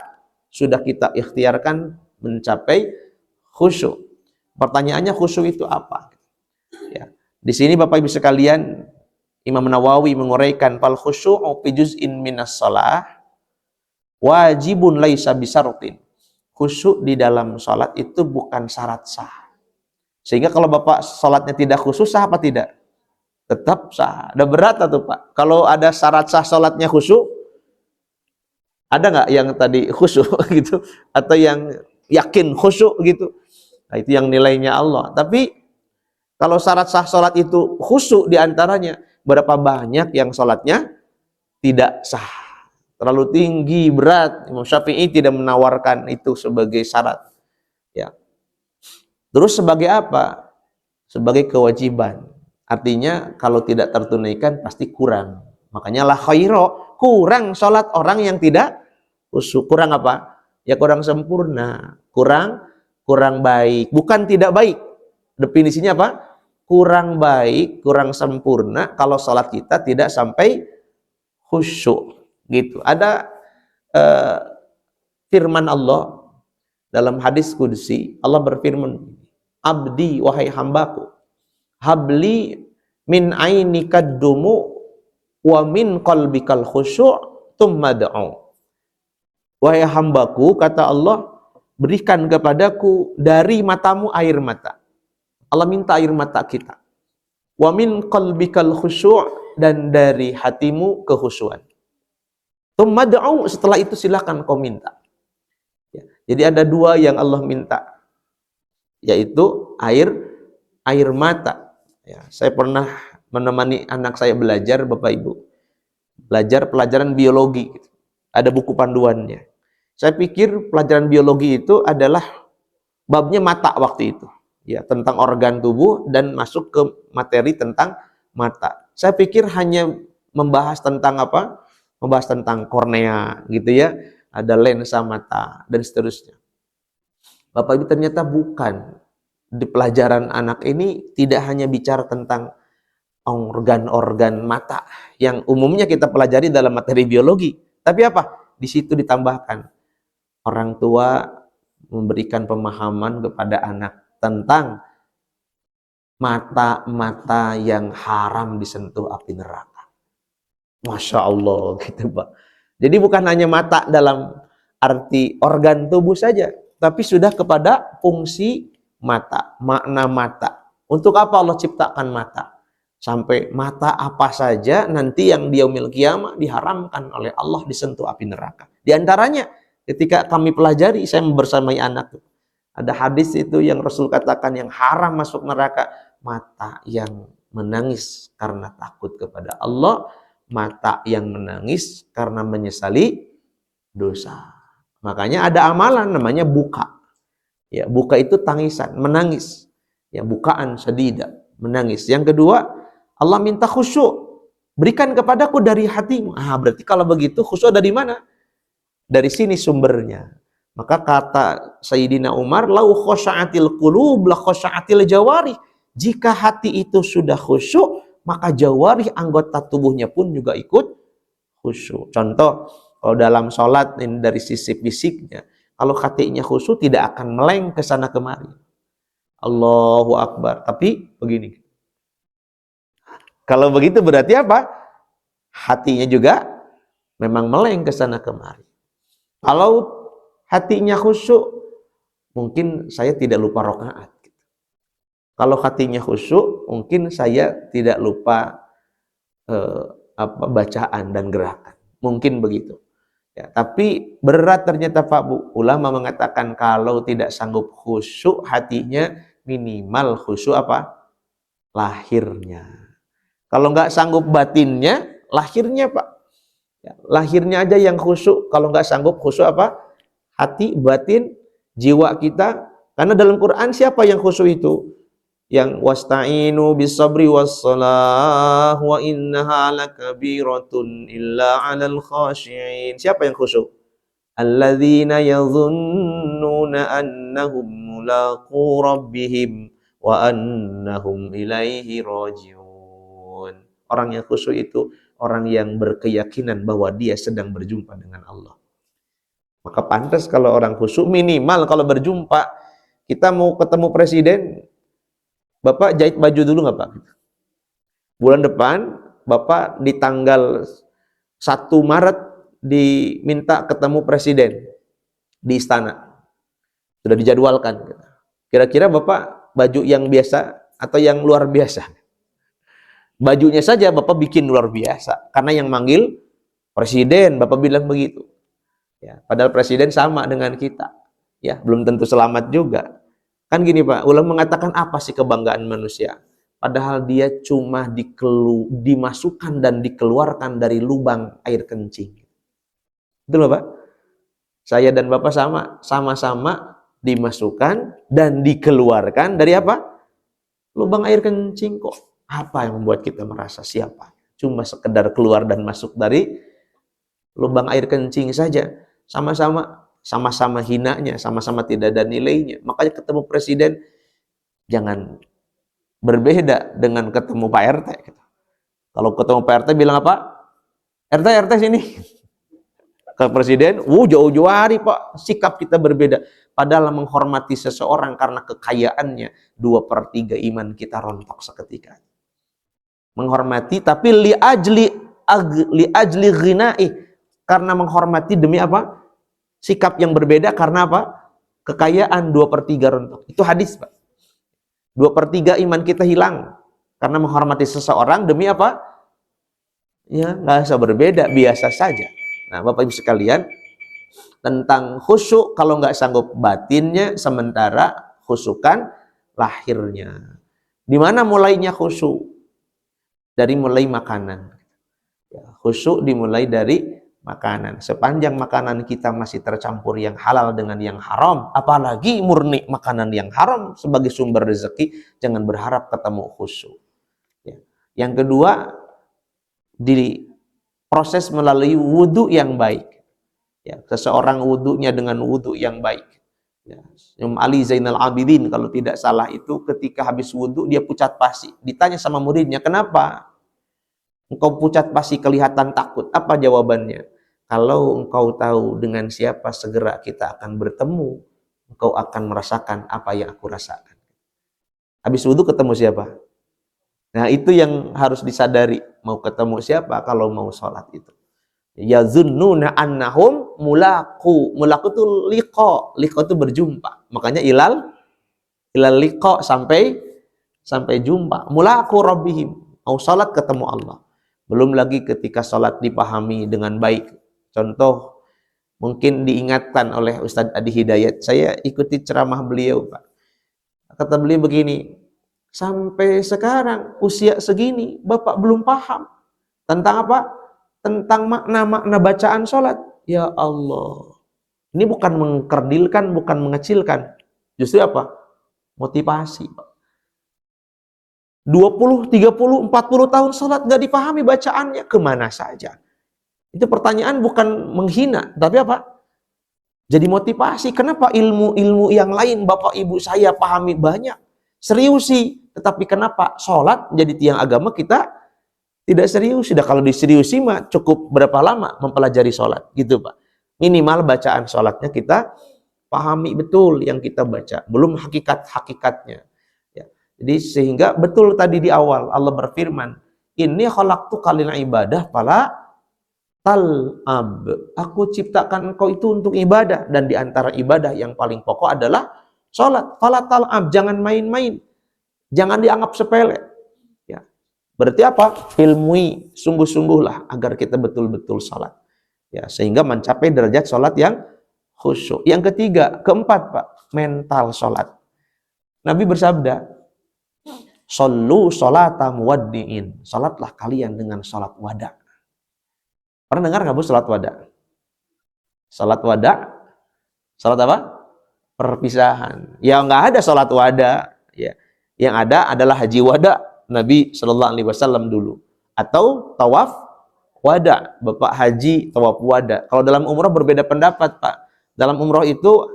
sudah kita ikhtiarkan mencapai khusyuk. Pertanyaannya, khusyuk itu apa? Ya. Di sini Bapak Ibu sekalian, Imam Nawawi menguraikan fal khusyu'u fi juz'in minas shalah wajibun laisa bisyartin. Khusyuk di dalam salat itu bukan syarat sah. Sehingga kalau Bapak salatnya tidak khusyuk, sah apa tidak? Tetap sah. Ada berat atau Pak? Kalau ada syarat sah salatnya khusyuk, ada nggak yang tadi khusyuk gitu? Atau yang yakin khusyuk gitu? Nah, itu yang nilainya Allah. Tapi kalau syarat sah salat itu khusyuk diantaranya, berapa banyak yang salatnya tidak sah, terlalu tinggi, berat. Imam Syafi'i tidak menawarkan itu sebagai syarat. Ya. Terus sebagai apa? Sebagai kewajiban. Artinya kalau tidak tertunaikan pasti kurang. Makanya la khairo, kurang salat orang yang tidak khusyuk. Kurang apa? Ya kurang sempurna, kurang baik. Bukan tidak baik. Definisinya apa? Kurang baik, kurang sempurna kalau salat kita tidak sampai khusyuk. Gitu. Ada firman Allah dalam hadis qudsi. Allah berfirman, abdi, wahai hambaku, habli min ainikad dumu wa min qalbikal khusyuk thumma da'u. Wahai hambaku, kata Allah, berikan kepadaku dari matamu air mata. Allah minta air mata kita. Wa min qalbikal khusyuk, dan dari hatimu kekhusyuan. Tsumma da'u, setelah itu silakan kau minta. Ya. Jadi ada dua yang Allah minta, yaitu air mata. Ya, saya pernah menemani anak saya belajar, Bapak Ibu, belajar pelajaran biologi. Ada buku panduannya. Saya pikir pelajaran biologi itu adalah babnya mata waktu itu, ya, tentang organ tubuh dan masuk ke materi tentang mata. Saya pikir hanya membahas tentang apa? Membahas tentang kornea gitu ya, ada lensa mata dan seterusnya. Bapak Ibu, ternyata bukan. Di pelajaran anak ini tidak hanya bicara tentang organ-organ mata yang umumnya kita pelajari dalam materi biologi, tapi apa? Di situ ditambahkan orang tua memberikan pemahaman kepada anak tentang mata-mata yang haram disentuh api neraka. Masya Allah, gitu Pak. Jadi bukan hanya mata dalam arti organ tubuh saja, tapi sudah kepada fungsi mata, makna mata. Untuk apa Allah ciptakan mata? Sampai mata apa saja nanti yang di yaumil qiyamah diharamkan oleh Allah disentuh api neraka. Di antaranya ketika kami pelajari, saya membersamai anak, ada hadis itu yang Rasul katakan yang haram masuk neraka, mata yang menangis karena takut kepada Allah, mata yang menangis karena menyesali dosa. Makanya ada amalan namanya buka. Ya, buka itu tangisan, menangis. Ya, bukaan sadida, menangis. Yang kedua, Allah minta khusyuk. Berikan kepadaku dari hatimu. Ah, berarti kalau begitu khusyuk dari mana? Dari sini sumbernya. Maka kata Sayyidina Umar, lau khosya'atil qulub la khosya'atil jawari. Jika hati itu sudah khusyuk, maka jawarih, anggota tubuhnya pun juga ikut khusyuk. Contoh, kalau dalam sholat ini dari sisi fisiknya, kalau hatinya khusyuk tidak akan meleng ke sana kemari. Allahu Akbar. Tapi begini. Kalau begitu berarti apa? Hatinya juga memang meleng ke sana kemari. Kalau hatinya khusyuk, mungkin saya tidak lupa rakaat. Kalau hatinya khusyuk, mungkin saya tidak lupa bacaan dan gerakan. Mungkin begitu. Ya, tapi berat ternyata Pak Bu. Ulama mengatakan kalau tidak sanggup khusyuk hatinya, minimal khusyuk lahirnya. Kalau nggak sanggup batinnya, lahirnya Pak. Ya, lahirnya aja yang khusyuk. Kalau nggak sanggup khusyuk hati, batin, jiwa kita. Karena dalam Quran siapa yang khusyuk itu? Yang wasta'inu bisabri wassalah wa innaha lakabiratun illa 'alal khashi'in. Siapa yang khusyuk? Alladzina yadhunnuna annahum mulaqu rabbihim wa annahum ilaihi raji'un. Orang yang khusyuk itu orang yang berkeyakinan bahwa dia sedang berjumpa dengan Allah. Maka pantas kalau orang khusyuk, minimal kalau berjumpa, kita mau ketemu presiden, Bapak jahit baju dulu nggak Pak? Bulan depan, Bapak di tanggal 1 Maret diminta ketemu presiden di istana. Sudah dijadwalkan. Kira-kira Bapak baju yang biasa atau yang luar biasa? Bajunya saja Bapak bikin luar biasa. Karena yang manggil presiden, Bapak bilang begitu. Ya, padahal presiden sama dengan kita. Ya, belum tentu selamat juga. Kan gini Pak, ulama mengatakan apa sih kebanggaan manusia? Padahal dia cuma dimasukkan dan dikeluarkan dari lubang air kencing. Betul Pak? Saya dan Bapak sama-sama dimasukkan dan dikeluarkan dari apa? Lubang air kencing kok. Apa yang membuat kita merasa siapa? Cuma sekedar keluar dan masuk dari lubang air kencing saja. Sama-sama hinanya, sama-sama tidak ada nilainya. Makanya ketemu presiden jangan berbeda dengan ketemu Pak RT. Kalau ketemu Pak RT bilang apa? RT sini. Ke presiden, jauh-jauh hari Pak, sikap kita berbeda. Padahal menghormati seseorang karena kekayaannya, 2/3 iman kita rontok seketika. Menghormati, tapi li ajli ghina'i, karena menghormati demi apa? Sikap yang berbeda karena apa? Kekayaan 2/3 rontok. Itu hadis Pak. 2/3 iman kita hilang karena menghormati seseorang demi apa? Ya nggak usah berbeda, biasa saja. Nah Bapak Ibu sekalian, tentang khusyuk, kalau nggak sanggup batinnya, sementara khusyukan lahirnya. Di mana mulainya khusyuk? Dari mulai makanan. Ya, khusyuk dimulai dari makanan. Sepanjang makanan kita masih tercampur yang halal dengan yang haram, apalagi murni makanan yang haram sebagai sumber rezeki, jangan berharap ketemu khusyuk. Ya. Yang kedua, di proses melalui wudhu yang baik. Ya, seseorang wudhunya dengan wudhu yang baik. Ya. Imam Ali Zainal Abidin kalau tidak salah itu ketika habis wudhu dia pucat pasi. Ditanya sama muridnya, kenapa engkau pucat pasi kelihatan takut? Apa jawabannya? Kalau engkau tahu dengan siapa segera kita akan bertemu, engkau akan merasakan apa yang aku rasakan. Habis wudhu ketemu siapa? Nah itu yang harus disadari. Mau ketemu siapa kalau mau sholat itu. Yazunnuna annahum mulaqu. Mulaqu itu liqa. Liqa itu berjumpa. Makanya ilal liqa, sampai jumpa. Mulaqu rabbihim. Mau sholat ketemu Allah. Belum lagi ketika sholat dipahami dengan baik. Contoh, mungkin diingatkan oleh Ustadz Adi Hidayat. Saya ikuti ceramah beliau, Pak. Kata beliau begini, sampai sekarang, usia segini, Bapak belum paham. Tentang apa? Tentang makna-makna bacaan sholat. Ya Allah. Ini bukan mengkerdilkan, bukan mengecilkan. Justru apa? Motivasi, Pak. 20, 30, 40 tahun sholat nggak dipahami bacaannya, kemana saja. Itu pertanyaan bukan menghina, tapi apa? Jadi motivasi. Kenapa ilmu-ilmu yang lain Bapak Ibu saya pahami banyak? Serius sih. Tetapi kenapa sholat jadi tiang agama kita tidak serius? Sudah kalau diseriusi mah cukup berapa lama mempelajari sholat? Gitu Pak. Minimal bacaan sholatnya kita pahami betul yang kita baca. Belum hakikat-hakikatnya. Ya. Jadi sehingga betul tadi di awal Allah berfirman, "Inni khalaqtuka lil ibadah fala tal'ab." Aku ciptakan engkau itu untuk ibadah, dan di antara ibadah yang paling pokok adalah Sholat, fala tal'ab, jangan main-main. Jangan dianggap sepele. Ya. Berarti apa? Ilmui, sungguh-sungguhlah agar kita betul-betul sholat. Ya, sehingga mencapai derajat sholat yang khusyuk. Yang ketiga, keempat Pak, mental sholat. Nabi bersabda, "Shollu sholata muwaddi'in." Sholatlah kalian dengan sholat wada. Pernah dengar nggak Bu sholat wada? Sholat wada, sholat apa? Perpisahan. Ya nggak ada sholat wada. Ya, yang ada adalah haji wada Nabi Shallallahu Alaihi Wasallam dulu, atau tawaf wada, Bapak haji tawaf wada. Kalau dalam umroh berbeda pendapat Pak. Dalam umroh itu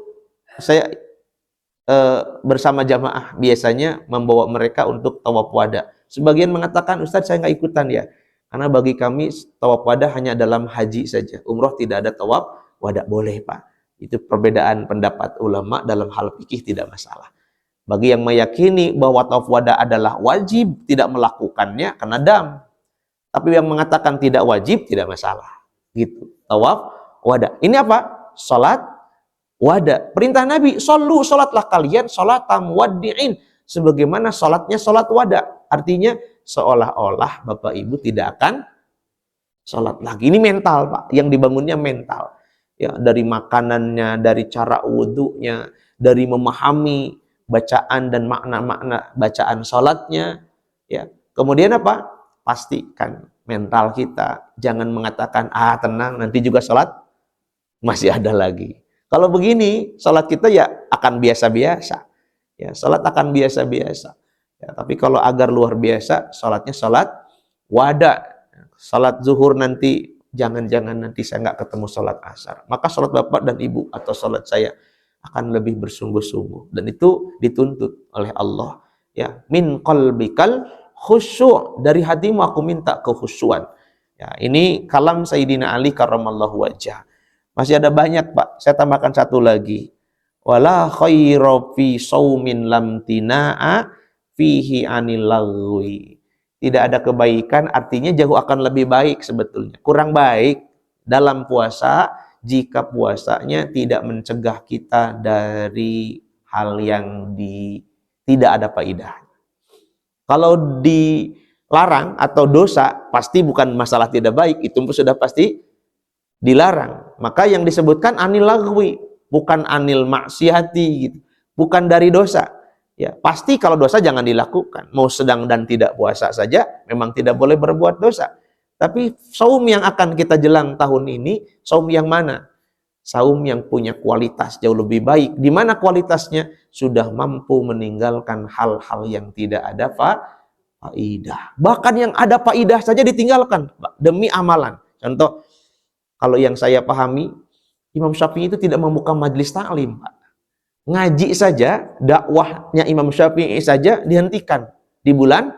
saya bersama jamaah biasanya membawa mereka untuk tawaf wada. Sebagian mengatakan, Ustadz saya nggak ikutan ya, karena bagi kami tawaf wada hanya dalam haji saja. Umroh tidak ada tawaf wada. Boleh Pak. Itu perbedaan pendapat ulama dalam hal fikih, tidak masalah. Bagi yang meyakini bahwa tawaf wada adalah wajib, tidak melakukannya karena dam. Tapi yang mengatakan tidak wajib, tidak masalah. Gitu. Tawaf wada. Ini apa? Salat wada. Perintah Nabi, shollu, sholatlah kalian, sholatam waddi'in. Sebagaimana sholatnya sholat wada. Artinya, seolah-olah Bapak Ibu tidak akan sholat lagi. Ini mental Pak. Yang dibangunnya mental. Ya, dari makanannya, dari cara wudhunya, dari memahami bacaan dan makna-makna bacaan sholatnya. Ya. Kemudian apa? Pastikan mental kita. Jangan mengatakan, tenang, nanti juga sholat masih ada lagi. Kalau begini, sholat kita ya akan biasa-biasa. Ya, sholat akan biasa-biasa. Ya, tapi kalau agar luar biasa, sholatnya sholat wada. Sholat zuhur nanti, jangan-jangan nanti saya nggak ketemu sholat asar. Maka sholat Bapak dan Ibu atau sholat saya akan lebih bersungguh-sungguh. Dan itu dituntut oleh Allah. Ya, min qalbikal khusyuk. Dari hatimu aku minta kekhusyuan. Ya, ini kalam Sayyidina Ali karramallahu wajhah. Masih ada banyak Pak, saya tambahkan satu lagi. Wala khairu fi saumin lam tina'a fihi anil lagwi. Tidak ada kebaikan, artinya jauh akan lebih baik sebetulnya. Kurang baik dalam puasa jika puasanya tidak mencegah kita dari hal yang tidak ada faidah. Kalau dilarang atau dosa, pasti bukan masalah tidak baik, itu sudah pasti dilarang. Maka yang disebutkan anil lagwi, bukan anil maksiati gitu. Bukan dari dosa. Ya, pasti kalau dosa jangan dilakukan. Mau sedang dan tidak puasa saja memang tidak boleh berbuat dosa. Tapi saum yang akan kita jelang tahun ini, saum yang mana? Saum yang punya kualitas jauh lebih baik. Di mana kualitasnya? Sudah mampu meninggalkan hal-hal yang tidak ada faidah. Bahkan yang ada faidah saja ditinggalkan demi amalan. Contoh, kalau yang saya pahami, Imam Syafi'i itu tidak membuka majelis ta'lim, Pak. Ngaji saja, dakwahnya Imam Syafi'i saja dihentikan di bulan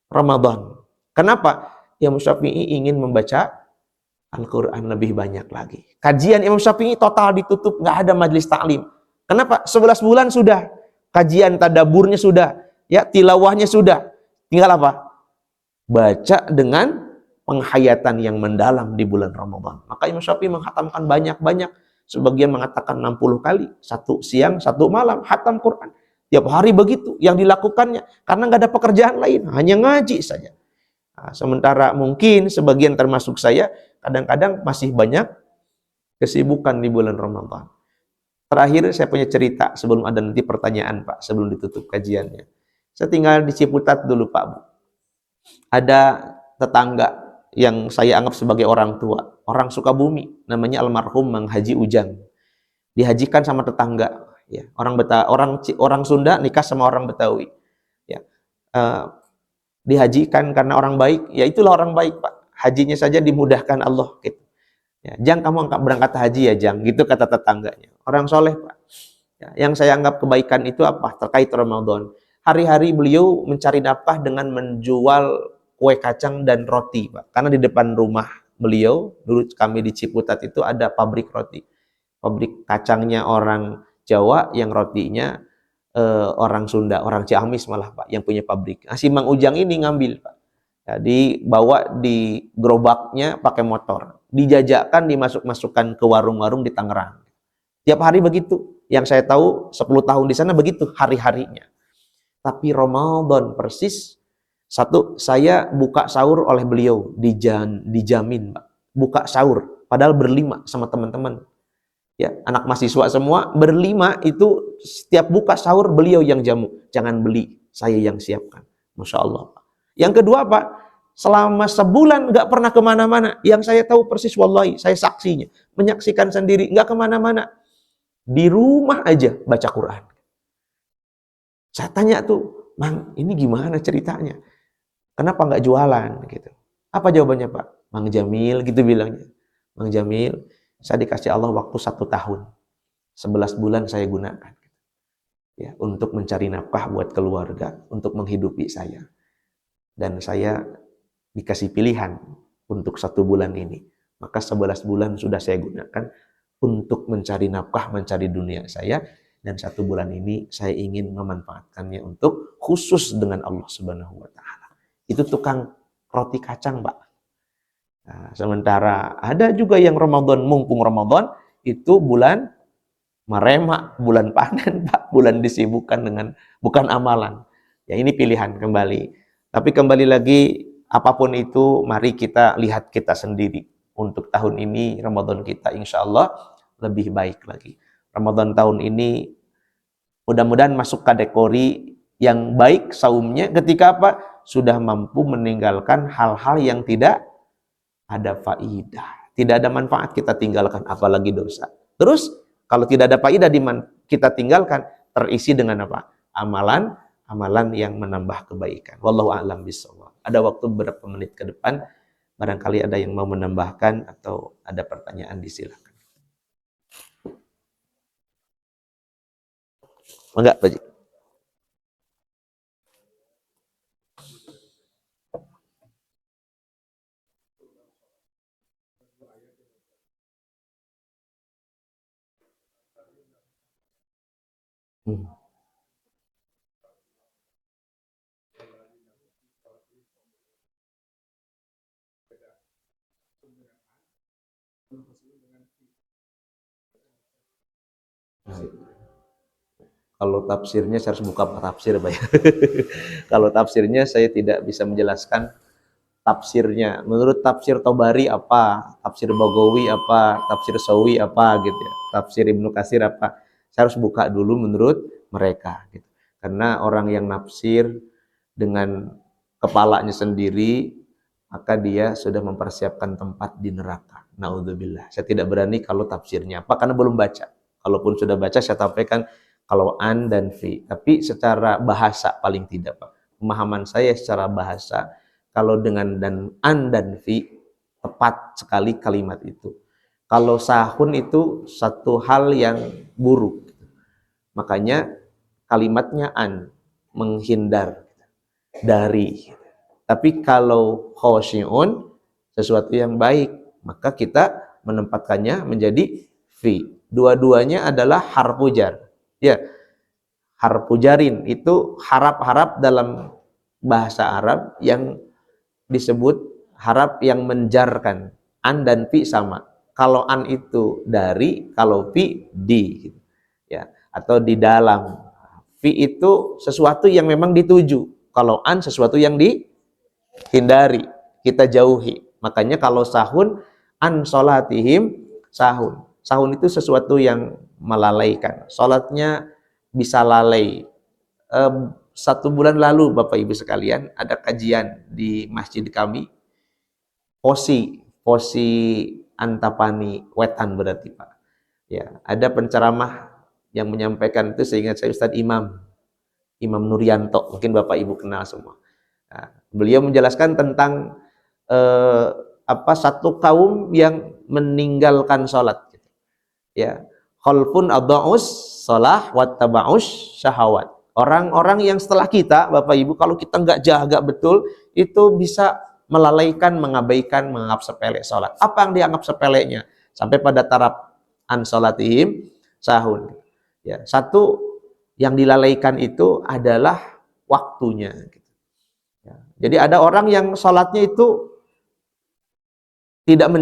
Ramadan. Kenapa? Imam Syafi'i ingin membaca Al-Quran lebih banyak lagi. Kajian Imam Syafi'i total ditutup, nggak ada majelis ta'lim. Kenapa? 11 bulan sudah. Kajian tadaburnya sudah. Ya, tilawahnya sudah. Tinggal apa? Baca dengan penghayatan yang mendalam di bulan Ramadan. Maka Imam Syafi'i menghatamkan banyak-banyak. Sebagian mengatakan 60 kali. Satu siang, satu malam, hatam Quran. Tiap hari begitu yang dilakukannya. Karena nggak ada pekerjaan lain. Hanya ngaji saja. Nah, sementara mungkin sebagian termasuk saya, kadang-kadang masih banyak kesibukan di bulan Ramadan. Terakhir saya punya cerita sebelum ada nanti pertanyaan Pak, sebelum ditutup kajiannya. Saya tinggal di Ciputat dulu Pak. Ada tetangga yang saya anggap sebagai orang tua, orang Sukabumi, namanya almarhum Mang Haji Ujang. Dihajikan sama tetangga, ya. Orang Sunda nikah sama orang Betawi. Ya. Dihajikan karena orang baik, ya itulah orang baik Pak. Hajinya saja dimudahkan Allah gitu. Ya, Jang kamu angkat berangkat haji ya Jang, gitu kata tetangganya. Orang soleh Pak. Ya, yang saya anggap kebaikan itu apa? Terkait Ramadan. Hari-hari beliau mencari nafkah dengan menjual kue kacang dan roti Pak. Karena di depan rumah beliau, dulu kami di Ciputat itu ada pabrik roti. Pabrik kacangnya orang Jawa, yang rotinya orang Sunda, orang Ciamis malah Pak, yang punya pabrik. Nah, si Mang Ujang ini ngambil Pak. Jadi bawa di gerobaknya pakai motor. Dijajakan, dimasuk-masukkan ke warung-warung di Tangerang. Tiap hari begitu. Yang saya tahu 10 tahun di sana begitu hari-harinya. Tapi Ramadan persis, satu, saya buka sahur oleh beliau, dijamin, Pak. Buka sahur, padahal berlima sama teman-teman. Ya, anak mahasiswa semua, berlima itu setiap buka sahur beliau yang jamu. Jangan beli, saya yang siapkan. Masya Allah, Pak. Yang kedua, Pak, selama sebulan nggak pernah kemana-mana. Yang saya tahu persis, wallahi, saya saksinya. Menyaksikan sendiri, nggak kemana-mana. Di rumah aja baca Quran. Saya tanya tuh, Mang, ini gimana ceritanya? Kenapa nggak jualan? Gitu. Apa jawabannya, Pak? Mang Jamil, gitu bilangnya. Mang Jamil, saya dikasih Allah waktu 1 tahun. 11 bulan saya gunakan. Ya, untuk mencari nafkah buat keluarga, untuk menghidupi saya. Dan saya dikasih pilihan untuk 1 bulan ini. Maka 11 bulan sudah saya gunakan untuk mencari nafkah, mencari dunia saya. Dan 1 bulan ini saya ingin memanfaatkannya untuk khusus dengan Allah Subhanahu wa Ta'ala. Itu tukang roti kacang, Pak. Nah, sementara ada juga yang Ramadan, mumpung Ramadan, itu bulan meremak, bulan panen, Pak. Bulan disibukkan dengan bukan amalan. Ya, ini pilihan kembali. Tapi kembali lagi, apapun itu, mari kita lihat kita sendiri. Untuk tahun ini, Ramadan kita insya Allah lebih baik lagi. Ramadan tahun ini mudah-mudahan masuk kategori yang baik saumnya ketika apa? Sudah mampu meninggalkan hal-hal yang tidak ada faidah. Tidak ada manfaat kita tinggalkan, apalagi dosa. Terus kalau tidak ada faidah kita tinggalkan, terisi dengan apa? Amalan yang menambah kebaikan. Wallahu a'lam bishawab. Ada waktu beberapa menit ke depan, barangkali ada yang mau menambahkan atau ada pertanyaan, disilakan. Enggak, Pak Ji. Kalau tafsirnya saya harus buka tafsir, Pak. Kalau tafsirnya saya tidak bisa menjelaskan tafsirnya. Menurut tafsir Tobari apa, tafsir Bagawi apa, tafsir Sawi apa gitu ya. Tafsir Ibnu Katsir apa. Saya harus buka dulu menurut mereka gitu. Karena orang yang nafsir dengan kepalanya sendiri, maka dia sudah mempersiapkan tempat di neraka. Naudzubillah. Saya tidak berani kalau tafsirnya apa, karena belum baca. Kalaupun sudah baca, saya sampaikan kalau an dan fi. Tapi secara bahasa paling tidak, Pak. Pemahaman saya secara bahasa, kalau dengan an dan fi, tepat sekali kalimat itu. Kalau sahun itu satu hal yang buruk. Makanya kalimatnya an, menghindar dari. Tapi kalau khosyi'un, sesuatu yang baik, maka kita menempatkannya menjadi fi. Dua-duanya adalah harfu jar. Ya, harfu jarin itu harap-harap dalam bahasa Arab yang disebut harap yang menjarkan. An dan fi sama. Kalau an itu dari, kalau fi di. Ya, atau di dalam. Fi itu sesuatu yang memang dituju. Kalau an sesuatu yang dihindari, kita jauhi. Makanya kalau sahun, an sholatihim sahun. Sahun itu sesuatu yang melalaikan. Sholatnya bisa lalai. 1 bulan lalu, Bapak Ibu sekalian, ada kajian di masjid kami. Posi Antapani Wetan berarti, Pak. Ya, ada penceramah yang menyampaikan itu, seingat saya Ustadz Imam Nuryanto, mungkin Bapak Ibu kenal semua. Nah, beliau menjelaskan tentang satu kaum yang meninggalkan sholat. Ya, khalfun adha'us shalah wattaba'us syahawat. Orang-orang yang setelah kita, Bapak Ibu, kalau kita nggak jaga betul, itu bisa melalaikan, mengabaikan, menganggap sepele sholat. Apa yang dianggap sepelenya? Sampai pada taraf an sholatihim sahun. Ya, satu yang dilalaikan itu adalah waktunya. Ya, jadi ada orang yang sholatnya itu tidak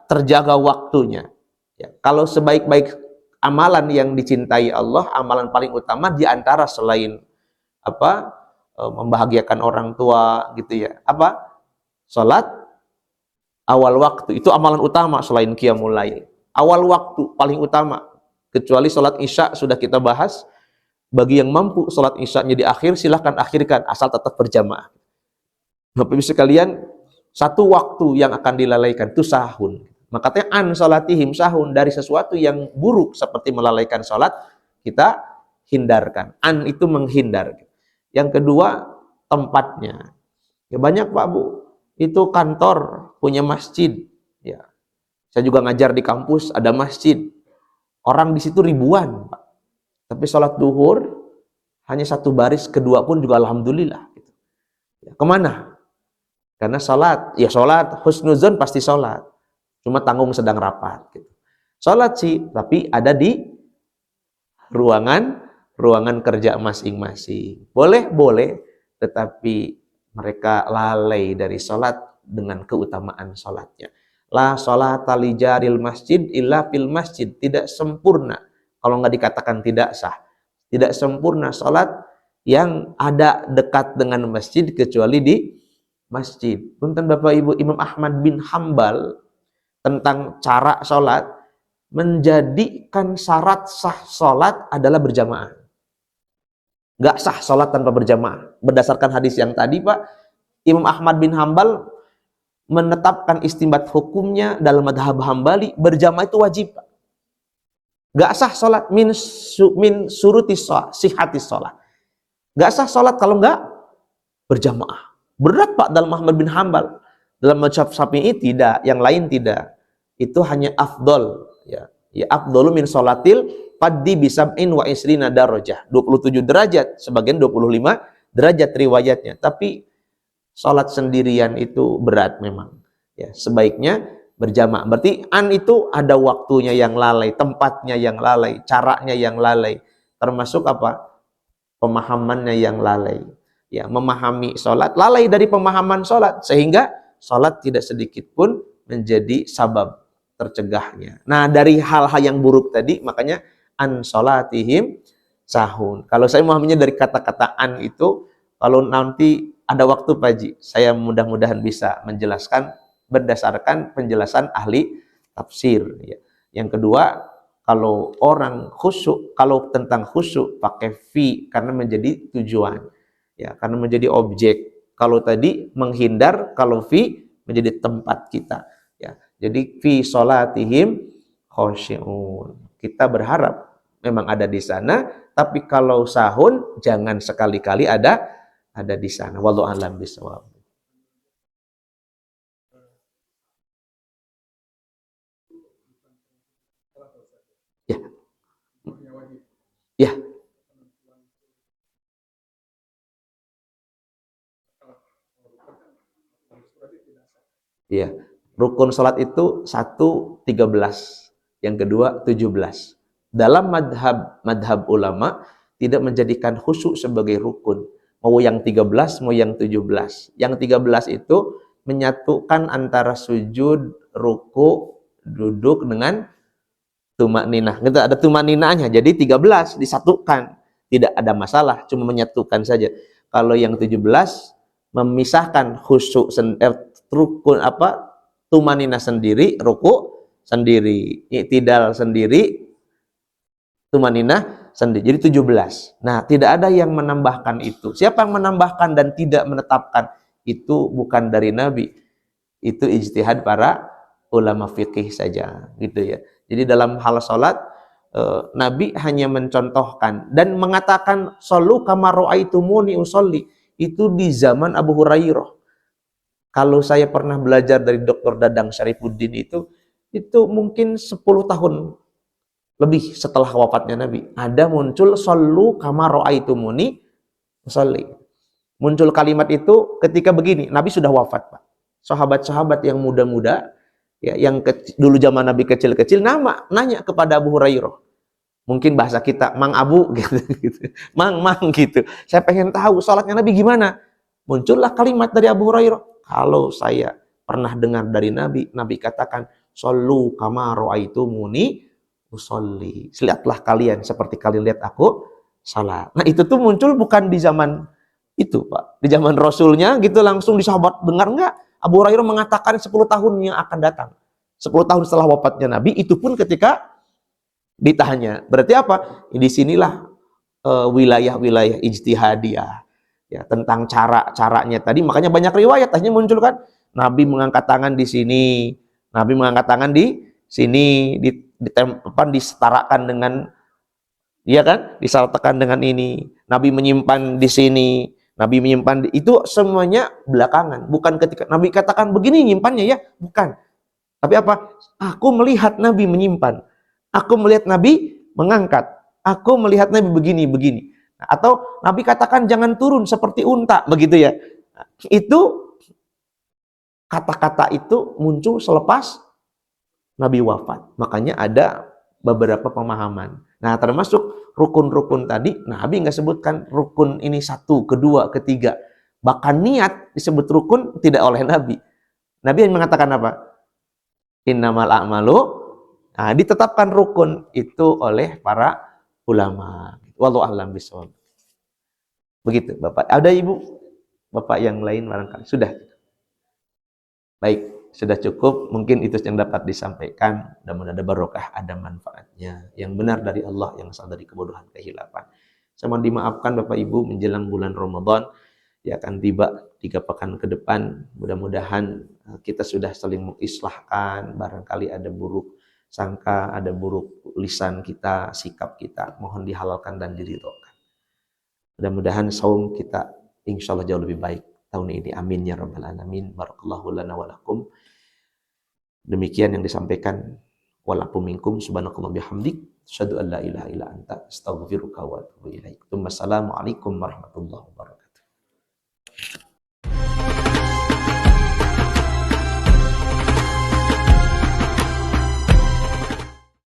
terjaga waktunya. Ya, kalau sebaik-baik amalan yang dicintai Allah, amalan paling utama di antara selain apa? Membahagiakan orang tua gitu ya. Apa? Salat awal waktu. Itu amalan utama selain qiyamul lail. Awal waktu paling utama. Kecuali salat Isya sudah kita bahas. Bagi yang mampu salat Isya-nya di akhir, silahkan akhirkan asal tetap berjamaah. Bapak Ibu sekalian, satu waktu yang akan dilalaikan itu sahun. Maka katanya an salatihim sahun, dari sesuatu yang buruk seperti melalaikan salat, kita hindarkan. An itu menghindar. Yang kedua, tempatnya. Ya banyak Pak Bu, itu kantor punya masjid. Ya, saya juga ngajar di kampus, ada masjid. Orang di situ ribuan, Pak. Tapi sholat duhur hanya satu baris, kedua pun juga alhamdulillah. Ya, kemana? Karena sholat, ya sholat, husnuzon pasti sholat. Cuma tanggung sedang rapat. Gitu. Sholat sih, tapi ada di ruangan kerja masing-masing. Boleh, tetapi mereka lalai dari sholat dengan keutamaan sholatnya. La sholata li jaril masjid illa fil masjid. Tidak sempurna kalau nggak dikatakan tidak sah. Tidak sempurna sholat yang ada dekat dengan masjid kecuali di masjid. Punten Bapak Ibu, Imam Ahmad bin Hambal tentang cara sholat menjadikan syarat sah sholat adalah berjamaah. Nggak sah sholat tanpa berjamaah. Berdasarkan hadis yang tadi Pak, Imam Ahmad bin Hambal menetapkan istimbat hukumnya dalam madhab Hambali, berjamaah itu wajib Pak. Gak sah sholat min suruti sihati sholat. Gak sah sholat kalau nggak berjamaah. Berat Pak dalam Ahmad bin Hambal. Dalam mazhab Syafi'i tidak, yang lain tidak. Itu hanya afdol. Ya afdolu min sholatil faddi bisab'in wa isrina darajah. 27 derajat, sebagian 25 derajat riwayatnya. Tapi sholat sendirian itu berat memang. Ya, sebaiknya berjamaah. Berarti an itu ada waktunya yang lalai, tempatnya yang lalai, caranya yang lalai, termasuk apa? Pemahamannya yang lalai. Ya, memahami sholat, lalai dari pemahaman sholat, sehingga sholat tidak sedikit pun menjadi sabab tercegahnya. Nah, dari hal-hal yang buruk tadi, makanya an sholatihim sahun. Kalau saya memahaminya dari kata-kata an itu, kalau nanti ada waktu Pak Haji, saya mudah-mudahan bisa menjelaskan berdasarkan penjelasan ahli tafsir. Ya. Yang kedua, kalau orang khusyuk, kalau tentang khusyuk pakai fi karena menjadi tujuan, ya karena menjadi objek. Kalau tadi menghindar, kalau fi menjadi tempat kita. Ya, jadi fi sholatihim khosyi'un. Kita berharap memang ada di sana, tapi kalau sahun jangan sekali-kali ada di sana. Wallahu a'lam bishawab. Ya. Ya. Ya. Rukun salat itu 1, 13. Yang kedua 17. Dalam madhab ulama tidak menjadikan khusyuk sebagai rukun. Mau yang 13, mau yang 17. Yang 13 itu menyatukan antara sujud, ruku, duduk dengan tumak ninah. Gitu, ada tumak ninahnya. Jadi 13 disatukan. Tidak ada masalah, cuma menyatukan saja. Kalau yang 17 memisahkan khusyuk rukun tumak ninah sendiri, ruku sendiri, i'tidal sendiri, tumak ninah sendiri. Jadi 17. Nah, tidak ada yang menambahkan itu. Siapa yang menambahkan dan tidak menetapkan itu bukan dari Nabi. Itu ijtihad para ulama fikih saja, gitu ya. Jadi dalam hal salat Nabi hanya mencontohkan dan mengatakan shollu kama ra'aitumuni usolli. Itu di zaman Abu Hurairah. Kalau saya pernah belajar dari Dr. Dadang Syarifuddin itu mungkin 10 tahun lebih setelah wafatnya Nabi. Ada muncul shollu kama ra'aitumuni usolli. Muncul kalimat itu ketika begini, Nabi sudah wafat, Pak. Sahabat-sahabat yang muda-muda, ya, yang dulu zaman Nabi kecil-kecil, nanya kepada Abu Hurairah. Mungkin bahasa kita, Mang Abu, gitu. Mang, gitu. Saya pengen tahu sholatnya Nabi gimana. Muncullah kalimat dari Abu Hurairah. Kalau saya pernah dengar dari Nabi, Nabi katakan, shollu kama ra'aitumuni usolli. Lihatlah kalian seperti kalian lihat aku salat. Nah, itu tuh muncul bukan di zaman itu, Pak. Di zaman Rasulnya gitu langsung di sahabat dengar enggak? Abu Hurairah mengatakan 10 tahun yang akan datang. 10 tahun setelah wafatnya Nabi, itu pun ketika ditanya. Berarti apa? Di sinilah wilayah-wilayah ijtihadiyah ya tentang cara-caranya tadi. Makanya banyak riwayat akhirnya muncul kan, Nabi mengangkat tangan di sini, Nabi mengangkat tangan di sini, disetarakan dengan, ya kan, disertakan dengan ini. Nabi menyimpan di sini, Nabi menyimpan itu semuanya belakangan, bukan ketika Nabi katakan begini nyimpannya ya, bukan. Tapi apa? Aku melihat Nabi menyimpan, aku melihat Nabi mengangkat, aku melihat Nabi begini. Atau Nabi katakan jangan turun seperti unta, begitu ya. Itu kata-kata itu muncul selepas Nabi wafat. Makanya ada beberapa pemahaman. Nah, termasuk rukun-rukun tadi, Nabi nggak sebutkan rukun ini 1, kedua, ketiga. Bahkan niat disebut rukun tidak oleh Nabi. Nabi yang mengatakan apa? Innamal a'malu. Nah, ditetapkan rukun itu oleh para ulama. Wallahu a'lam bishawab. Begitu, Bapak. Ada Ibu? Bapak yang lain barangkali sudah. Baik, sudah cukup. Mungkin itu yang dapat disampaikan. Mudah-mudahan ada barokah, ada manfaatnya. Yang benar dari Allah, yang salah dari kebodohan, kehilapan. Sama dimaafkan Bapak Ibu menjelang bulan Ramadan. Ya akan tiba 3 pekan ke depan. Mudah-mudahan kita sudah saling mengislahkan. Barangkali ada buruk sangka, ada buruk lisan kita, sikap kita. Mohon dihalalkan dan diridhokan. Mudah-mudahan saum kita insya Allah jauh lebih baik tahun ini. Amin ya rabbal alamin. Barakallahu lana wa lakum. Demikian yang disampaikan. Walakum minkum subhanakallah bihamdik. Asyhadu an la ilaha illa anta astaghfiruka wa atubu ilaik. Assalamualaikum warahmatullahi wabarakatuh.